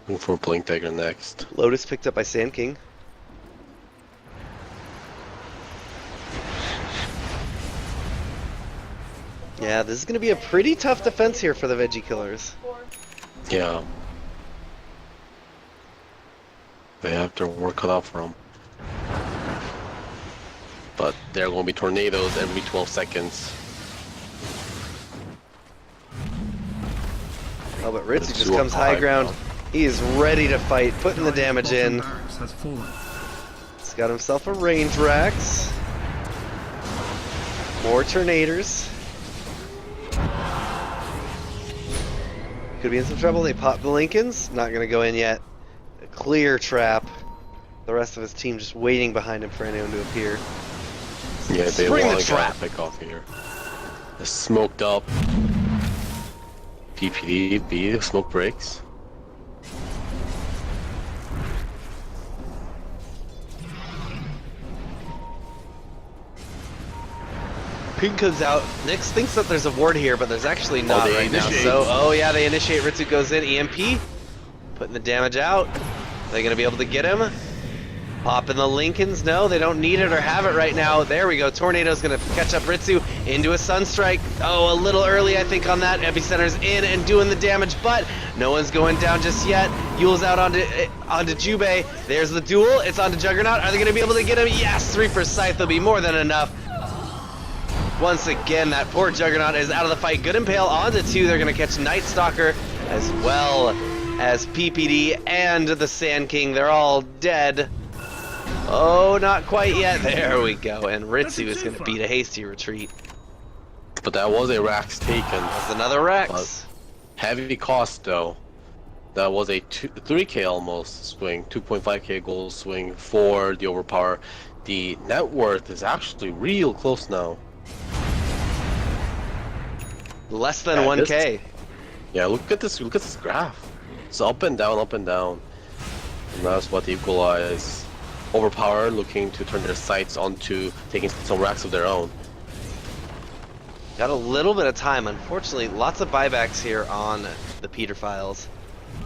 Looking for Blink Dagger next. Lotus picked up by Sand King. Yeah, this is going to be a pretty tough defense here for the Veggie Killers. Yeah. They have their work cut out for them. But there are going to be tornadoes every 12 seconds. Oh, but Ritzy It's just too comes high high ground. ground. He is ready to fight, putting the damage in. Barracks has fallen. He's got himself a range Rax. More tornadoes. Could be in some trouble. They pop the Lincolns. Not going to go in yet. A clear trap. The rest of his team just waiting behind him for anyone to appear. Yeah, they Spring the want to trap. pick off here. It's smoked up. PPD, B, smoke breaks. Pink comes out. Nyx thinks that there's a ward here, but there's actually not they right now. initiate. So, oh yeah, they initiate. Ritsu goes in. EMP. Putting the damage out. Are they going to be able to get him? Popping the Lincolns. No, they don't need it or have it right now. There we go. Tornado's going to catch up Ritsu into a Sunstrike. Oh, a little early, I think, on that. Epicenter's in and doing the damage, but no one's going down just yet. Yule's out onto Jubei. There's the duel. It's onto Juggernaut. Are they going to be able to get him? Yes, 3 for Scythe. They'll be more than enough. Once again, that poor Juggernaut is out of the fight. Good Impale onto 2. They're going to catch Night Stalker as well as PPD and the Sand King. They're all dead. Oh, not quite yet. There we go. And Ritsu is going to beat a hasty retreat. But that was a Rax taken. That's another Rax. Heavy cost though. That was a 3k almost swing, 2.5k gold swing for the overpower. The net worth is actually real close now. Less than 1k. Yeah, look at this graph. It's up and down, up and down. And that's what equalize. Overpower looking to turn their sights onto taking some racks of their own. Got a little bit of time. Unfortunately, lots of buybacks here on the Peter files.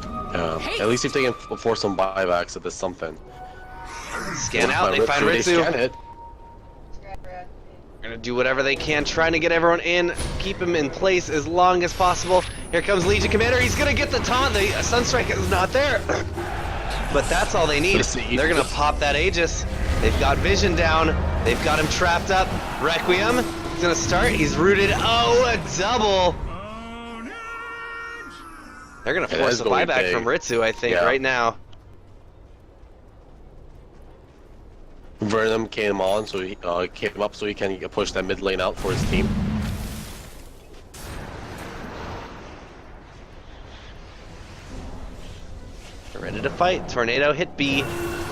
At least if they can afford some buybacks, it is something. Scan out, they find Ritsu. They're Gonna do whatever they can, trying to get everyone in, keep him in place as long as possible. Here comes Legion Commander. He's gonna get the taunt. The Sunstrike is not there. But that's all they need. They're gonna pop that Aegis. They've got Vision down. They've got him trapped up. Requiem is gonna start. He's rooted. Oh, a double. They're gonna force a buyback from Ritsu, I think, right now. Venom came on, so he came up so he can push that mid lane out for his team. They're ready to fight. Tornado hit B.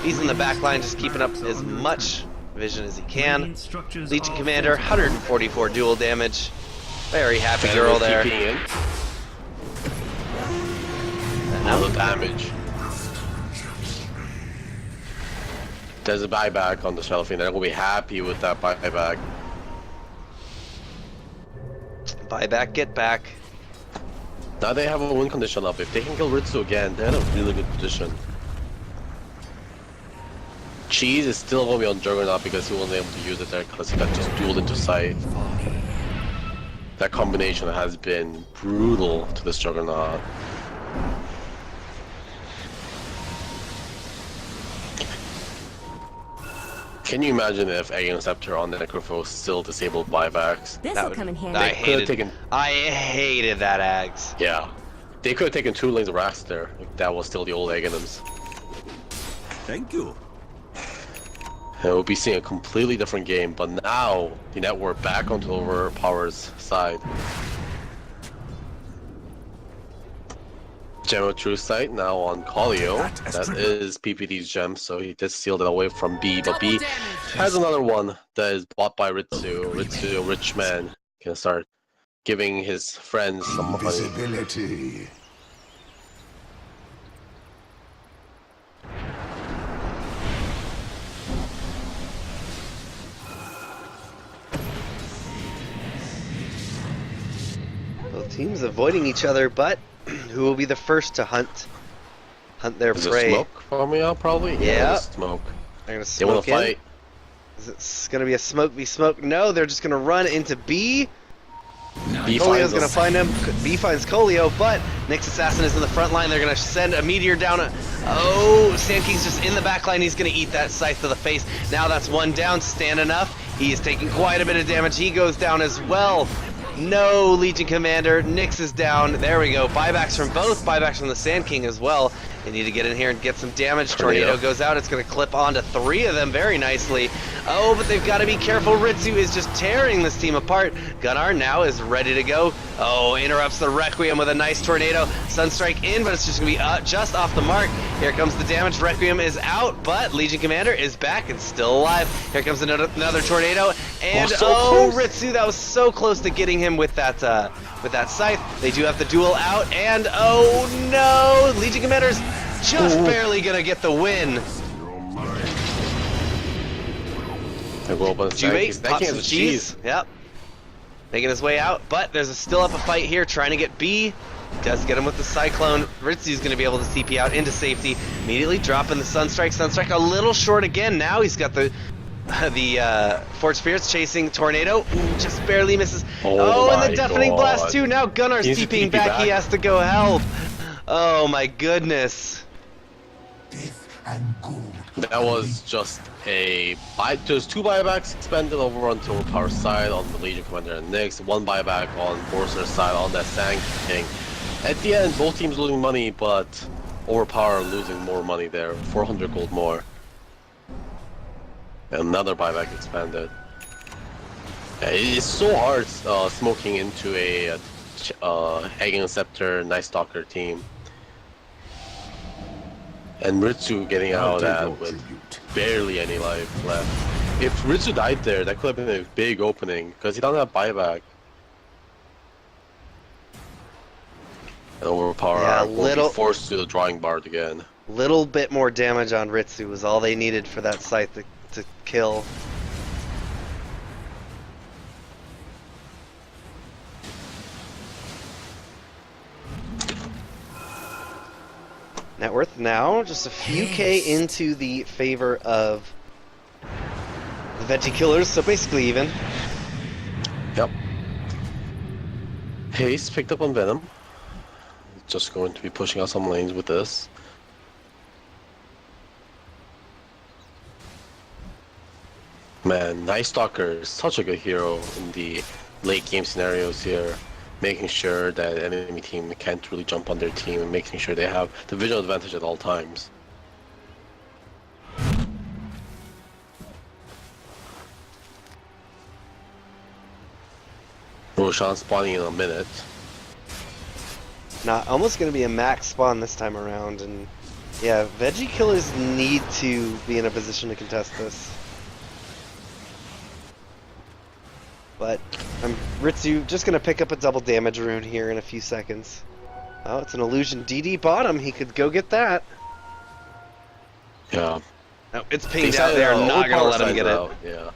He's in the back line, just keeping up as much vision as he can. Legion Commander, 144 dual damage. Very happy girl there. All the damage. There's a buyback on the Shadow Fiend. They're gonna be happy with that buyback. Buyback, get back. Now they have a win condition up. If they can kill Ritsu again, they're in a really good position. Cheese is still gonna be on Juggernaut because he wasn't able to use it there because he got just dueled into Scythe. That combination has been brutal to this Juggernaut. Can you imagine if Aeon Scepter on the Necrophos still disabled buybacks? This'll come in handy. I hated that Ags. Yeah. They could have taken 2 lanes of racks there if that was still the old Aegonums. Thank you. And we'll be seeing a completely different game, but now the network back onto Overpower's side. Gem of True Sight now on Collio. That is PPD's gem, so he just sealed it away from B, but B has another one that is bought by Ritsu. Ritsu, a rich man, can start giving his friends some money. Visibility. Both teams avoiding each other, but who will be the first to hunt their prey? Smoke coming out probably? Yeah. Smoke. They're gonna They want smoke to fight. Is it gonna be a smoke v smoke? No, they're just gonna run into B. B Colio's finds gonna us. find him. B finds Colio, but Nyx Assassin is in the front line. They're gonna send a meteor down. Oh, Sand King's just in the back line. He's gonna eat that scythe to the face. Now that's one down. Stand enough. He is taking quite a bit of damage. He goes down as well. No, Legion Commander. Nyx is down. There we go. Buybacks from both. Buybacks from the Sand King as well. They need to get in here and get some damage. Tornado goes out. It's going to clip onto 3 of them very nicely. Oh, but they've got to be careful. Ritsu is just tearing this team apart. Gunnar now is ready to go. Oh, interrupts the Requiem with a nice tornado. Sunstrike in, but it's just going to be just off the mark. Here comes the damage. Requiem is out, but Legion Commander is back and still alive. Here comes another tornado. And Ritsu, that was so close to getting him with that scythe. They do have the duel out, and oh no, Legion Commander's just barely gonna get the win. Jubei pops some cheese. Yep. Making his way out, but there's still up a fight here trying to get B. Does get him with the Cyclone. Ritsu's going to be able to CP out into safety. Immediately dropping the Sunstrike. Sunstrike a little short again. Now he's got the Forge Spirits chasing Tornado. Ooh, just barely misses. Oh, and the Deafening Blast too. Now Gunnar's TPing back. He has to go help. Oh my goodness. That was just a there's 2 buybacks expended over on Overpower's side on the Legion Commander and Nyx, 1 buyback on Borster's side on that Sand King. At the end, both teams losing money, but Overpower losing more money there, 400 gold more. Another buyback expanded. It's so hard smoking into a Hagen Scepter, Night Stalker team. And Ritsu getting out of that with barely any life left. If Ritsu died there, that could have been a big opening, because he doesn't have buyback. And Overpower will be forced to the drawing board again. Little bit more damage on Ritsu was all they needed for that scythe to kill. Net worth now just a few K into the favor of the Veggie Killers, so basically even. Yep. Haste picked up on Venom. Just going to be pushing out some lanes with this. Man, Night Stalker is such a good hero in the late game scenarios here. Making sure that an enemy team can't really jump on their team and making sure they have the visual advantage at all times. Roshan spawning in a minute. Almost going to be a max spawn this time around, and yeah, Veggie Killers need to be in a position to contest this. But Ritsu just going to pick up a double damage rune here in a few seconds. Oh, it's an illusion DD bottom. He could go get that. Yeah. No, it's pinged out there. Not going to let him get it. Yeah.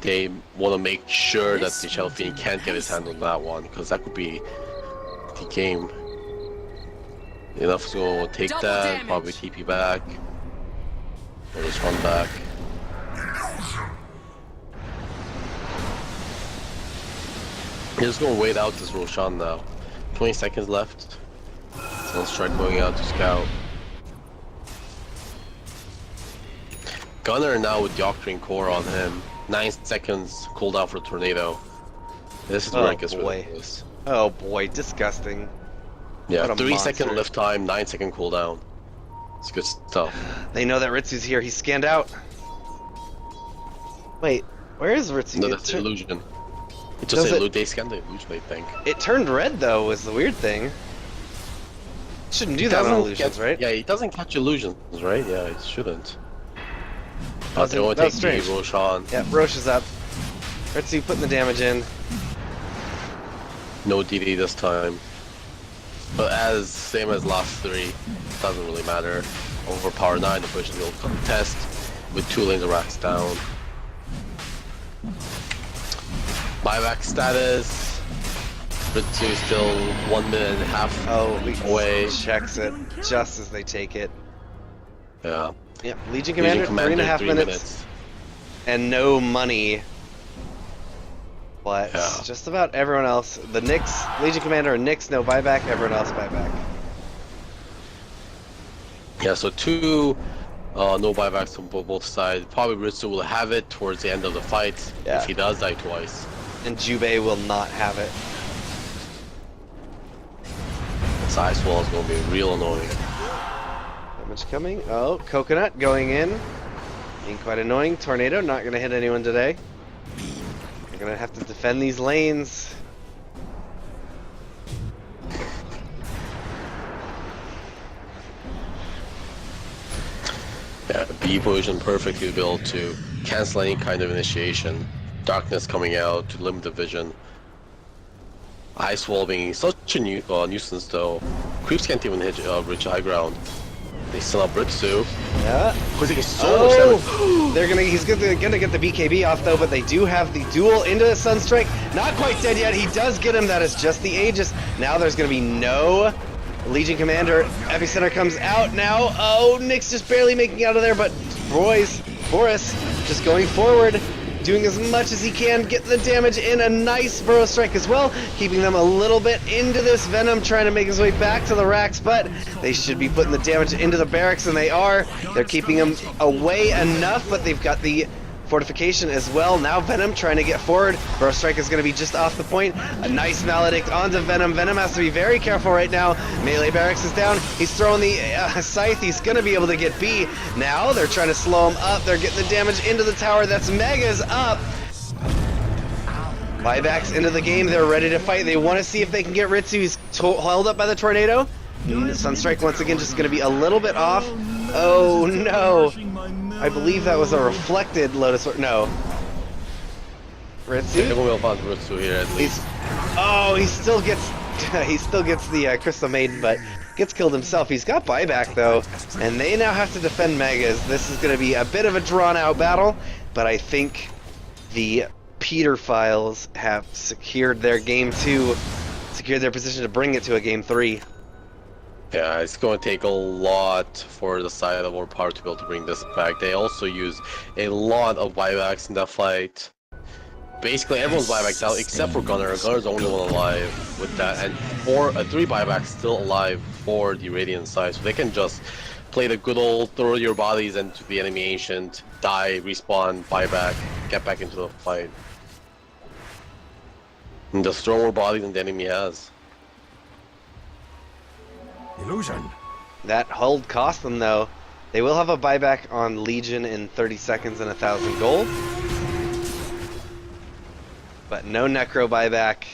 They want to make sure that the Shadow Fiend can't get his hand on that one, because that could be the game. Enough to take double that, damage. Probably TP back. Or just run back. He's just gonna wait out this Roshan now. 20 seconds left. Sunstrike going out to scout. Gunnar now with the Octarine Core on him. 9 seconds cooldown for Tornado. This is where it gets ridiculous. Oh boy, disgusting. Yeah, 3-second lift time, 9-second cooldown. It's good stuff. They know that Ritsu's here. He's scanned out. Wait, where is Ritsu? No, that's the illusion. It just said they scanned the illusion, I think. It turned red though, was the weird thing. Shouldn't do that on illusions, right? Yeah, it doesn't catch illusions, right? Yeah, it shouldn't. They want to take the Roshan. Yeah, Rosh is up. Ritsu putting the damage in. No DD this time. But same as last 3, doesn't really matter. Overpower 9, the push will contest with 2 lanes of racks down. Buyback status. Ritsu still 1.5 minutes away. Checks it just as they take it. Yeah. Yep, Legion Commander 3.5 minutes. And no money. But just about everyone else, the Nyx, Legion Commander and Nyx, no buyback, everyone else buyback. Yeah, so 2 no buybacks on both sides. Probably Ritsu will have it towards the end of the fight if he does die twice. And Jubei will not have it. This ice wall is going to be real annoying. Damage coming. Oh, Coconut going in. Being quite annoying. Tornado not going to hit anyone today. They're going to have to defend these lanes. Yeah, B position perfectly built to cancel any kind of initiation. Darkness coming out to limit the vision. Ice wall being such a nuisance though. Creeps can't even reach high ground. They still have Ritsu. Yeah. Who's taking so much damage. He's gonna get the BKB off though, but they do have the duel into the Sunstrike. Not quite dead yet. He does get him. That is just the Aegis. Now there's gonna be no Legion Commander. Epicenter comes out now. Oh, Nick's just barely making it out of there, but Boris just going forward, doing as much as he can, getting the damage in. A nice Burrow Strike as well, keeping them a little bit into this. Venom trying to make his way back to the racks, but they should be putting the damage into the barracks, and they are. They're keeping him away enough, but they've got the fortification as well. Now Venom trying to get forward. Burrow Strike is going to be just off the point. A nice Maledict onto Venom. Venom has to be very careful right now. Melee barracks is down. He's throwing the scythe. He's going to be able to get B. Now they're trying to slow him up. They're getting the damage into the tower. That's Megas up. Buybacks into the game. They're ready to fight. They want to see if they can get Ritsu. He's held up by the tornado. Sunstrike once again just going to be a little bit off. Oh no. I believe that was a reflected Lotus. No. Ritsu? We'll find Ritsu here at least. He still gets the Crystal Maiden, but gets killed himself. He's got buyback though, and they now have to defend Megas. This is going to be a bit of a drawn-out battle, but I think the Peter Files have secured their game 2, secured their position to bring it to a game 3. Yeah, it's going to take a lot for the side of Overpower to be able to bring this back. They also use a lot of buybacks in that fight. Basically, everyone's buybacks out except for Gunner. Gunner's the only one alive with that, and 3 buybacks still alive for the Radiant side, so they can just play the good old throw your bodies into the enemy ancient, die, respawn, buyback, get back into the fight. And just throw more bodies than the enemy has. Illusion. That hold cost them though. They will have a buyback on Legion in 30 seconds and 1,000 gold. But no Necro buyback.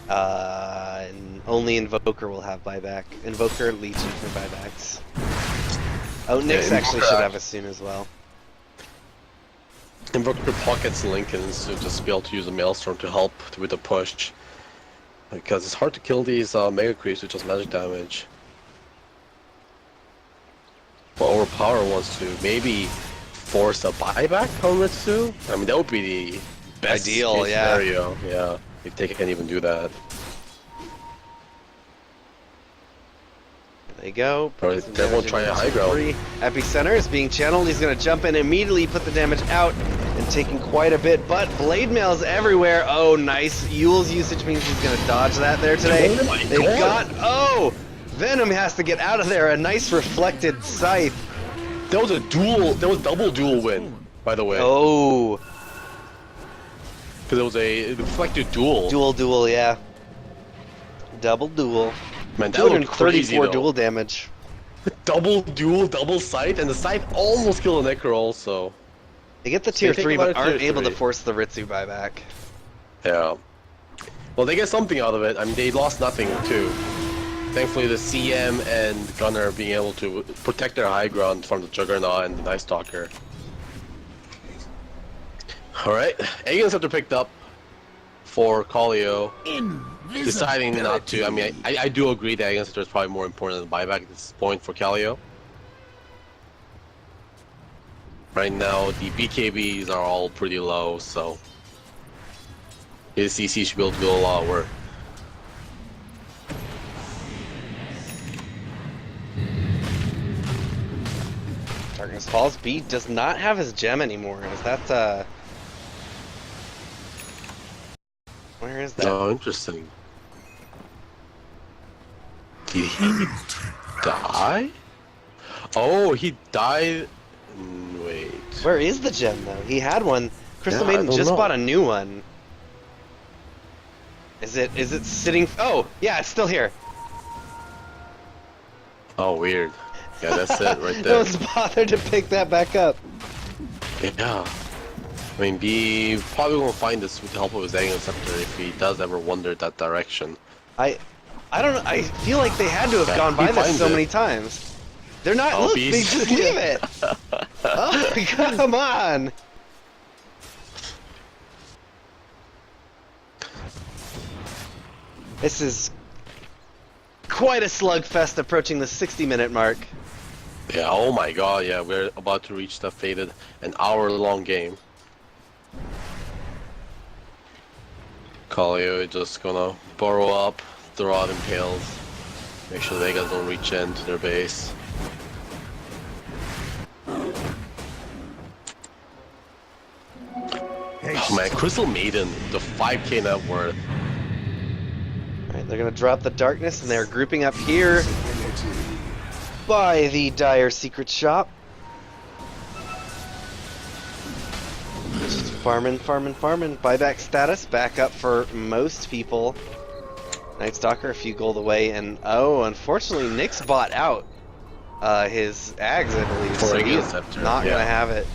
And only Invoker will have buyback. Invoker, Legion for buybacks. Oh, Nyx actually should have as soon as well. Invoker pockets Lincolns to just be able to use a Maelstrom to help with the push. Because it's hard to kill these Mega Creeps with just magic damage. But Overpower wants to maybe force a buyback on Ritsu. I mean, that would be the best Ideal, case yeah. scenario. Yeah, if they can even do that. There they go. Or they won't try a high ground. Epicenter is being channeled. He's going to jump in immediately, put the damage out, and taking quite a bit. But blade mail's everywhere. Oh, nice. Yule's usage means he's going to dodge that there today. Oh my They've God. got. Oh! Venom has to get out of there. A nice reflected scythe. That was a dual. That was double dual win, by the way. Oh. Because it was a reflected duel. Duel, yeah. Double duel. Man, that was crazy 234 though. duel damage. Double duel, double scythe, and the scythe almost killed a Necro also. They get the So tier you think 3, about but it, aren't tier able to 3. force the Ritsu buyback. Yeah. Well, they get something out of it. I mean, they lost nothing too. Thankfully, the CM and Gunner being able to protect their high ground from the Juggernaut and the Night Stalker. Alright, Aegon's have to picked up for Kallio. Deciding not to. I mean, I do agree that Aegon's is probably more important than buyback at this point for Kallio. Right now, the BKBs are all pretty low, so his CC should be able to do a lot of work. Darkness Falls B does not have his gem anymore. Is that where is that? Oh, interesting. Did he die? Oh, he died. Wait. Where is the gem though? He had one. Crystal Yeah, I Maiden don't just know. bought a new one. Is it sitting? Oh, yeah, it's still here. Oh, weird. Yeah, that's it right No there. one's bothered to pick that back up. Yeah. I mean, B probably won't find this with the help of his Aegon Scepter if he does ever wander that direction. I don't know. I feel like they had to have Yeah, gone he by this finds so it. many times. They're not. Oh, Look, B's- they just leave it. Oh, come on. This is quite a slugfest approaching the 60-minute mark. Yeah, oh my god, yeah, we're about to reach the fated an hour-long game. Kallio is just gonna burrow up, throw out impales, make sure they guys don't reach into their base. Oh man, Crystal Maiden, the 5k net worth. Alright, they're gonna drop the darkness and they're grouping up here by the Dire Secret Shop. Just farming. Buyback status back up for most people. Night Stalker a few gold away, and oh, unfortunately Nick's bought out his Ags, I believe, so he's not gonna have it.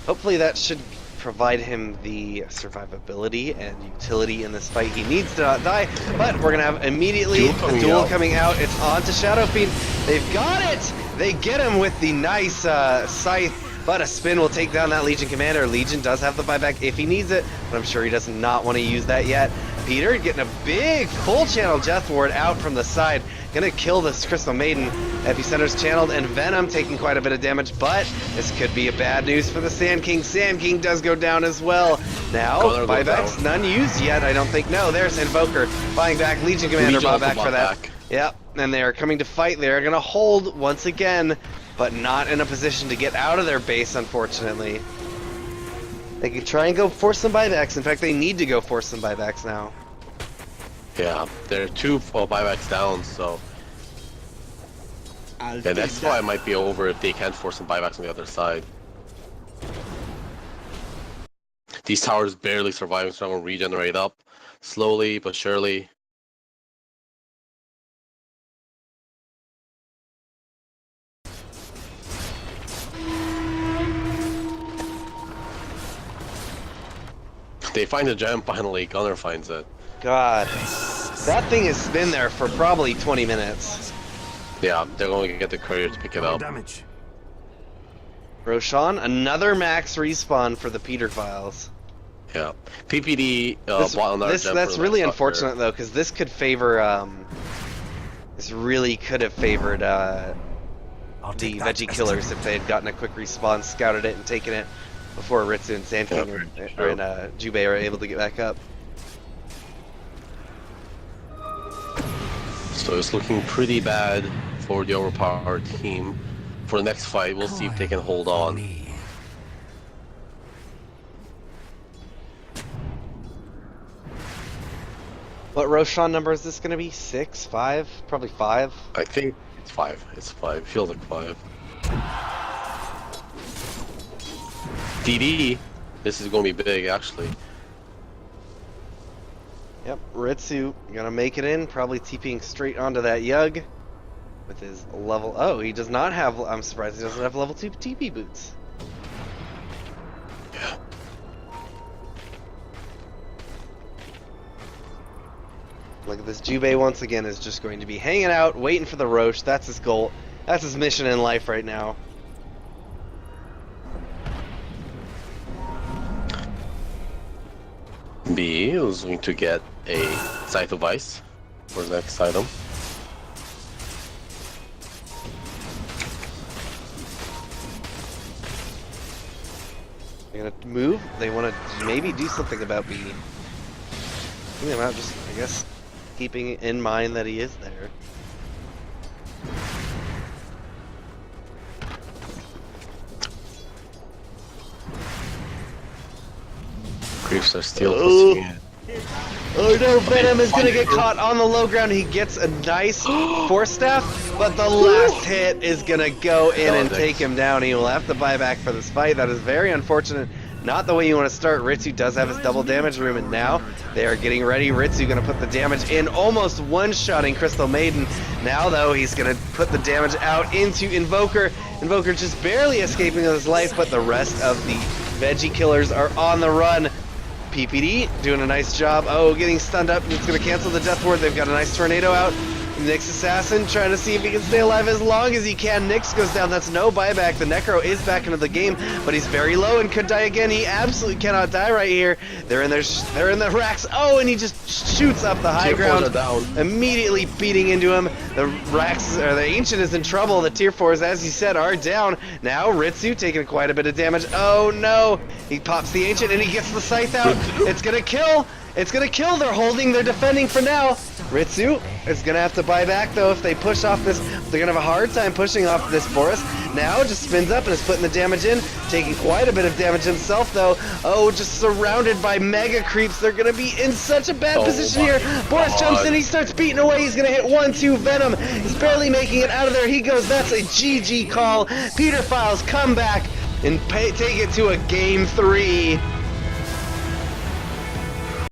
Hopefully that should provide him the survivability and utility in this fight he needs to not die, but we're gonna have immediately a duel coming out. It's on to Shadow Fiend. They've got it! They get him with the nice scythe, but a spin will take down that Legion commander. Legion does have the buyback if he needs it, but I'm sure he does not want to use that yet. Peter getting a big full channel Death Ward out from the side. Gonna kill this Crystal Maiden. Epicenter's channeled, and Venom taking quite a bit of damage, but this could be a bad news for the Sand King. Sand King does go down as well. Now, buybacks, none used yet, I don't think. No, there's Invoker buying back. Legion Commander buyback for that. Yep, and they are coming to fight. They are gonna hold once again, but not in a position to get out of their base, unfortunately. They can try and go force some buybacks. In fact, they need to go force some buybacks now. Yeah, they're 2 buybacks down, so... Yeah, that's why it might be over if they can't force some buybacks on the other side. These towers barely surviving, so I'm gonna regenerate up. Slowly but surely. They find the gem finally, Gunner finds it. God, that thing has been there for probably 20 minutes. Yeah, they're going to get the courier to pick it up. Damage. Roshan, another max respawn for the Peter Files. Yeah, PPD bought another gem. That's really unfortunate though, because this could favor. This really could have favored the Veggie Killers if they had gotten a quick respawn, scouted it, and taken it before Ritsu and Sand King and Jubei are able to get back up. So it's looking pretty bad for the overpowered team. For the next fight, we'll see if they can hold on. What Roshan number is this going to be? 6? 5? Probably 5? I think it's 5. It's 5. Feels like 5. DD, this is going to be big, actually. Yep, Ritsu gonna make it in, probably TPing straight onto that Yug with his level. Oh, he does not have. I'm surprised he doesn't have level 2 TP boots. Yeah. Look at this. Jubei once again is just going to be hanging out, waiting for the Roche. That's his goal. That's his mission in life right now. B is going to get a Scythe of Ice for the next item. They're gonna move. They want to maybe do something about B. Maybe about just, I guess, keeping in mind that he is there. Griefs are still pushing in. Oh no, Venom is gonna get caught on the low ground. He gets a nice Force Staff, but the last hit is gonna go in and take him down. He will have to buy back for this fight. That is very unfortunate. Not the way you want to start. Ritsu does have his double damage room, and now they are getting ready. Ritsu gonna put the damage in, almost one-shotting Crystal Maiden. Now though, he's gonna put the damage out into Invoker. Invoker just barely escaping with his life, but the rest of the Veggie Killers are on the run. PPD doing a nice job. Oh, getting stunned up. It's going to cancel the Death Ward. They've got a nice tornado out. Nyx Assassin trying to see if he can stay alive as long as he can. Nyx goes down. That's no buyback. The Necro is back into the game, but he's very low and could die again. He absolutely cannot die right here. They're in the racks. Oh, and he just shoots up the high Tier ground, 4s are down. immediately beating into him. The racks, or the Ancient is in trouble. The tier 4s, as you said, are down. Now Ritsu taking quite a bit of damage. Oh no! He pops the Ancient and he gets the Scythe out. It's gonna kill. It's gonna kill. They're holding. They're defending for now. Ritsu is gonna have to buy back though if they push off this. They're gonna have a hard time pushing off this forest. Now just spins up and is putting the damage in, taking quite a bit of damage himself though. Oh, just surrounded by mega creeps. They're gonna be in such a bad position here. Boris jumps in. He starts beating away. He's gonna hit 1-2 Venom. He's barely making it out of there. He goes. That's a GG call. Peter Files come back and take it to a game 3.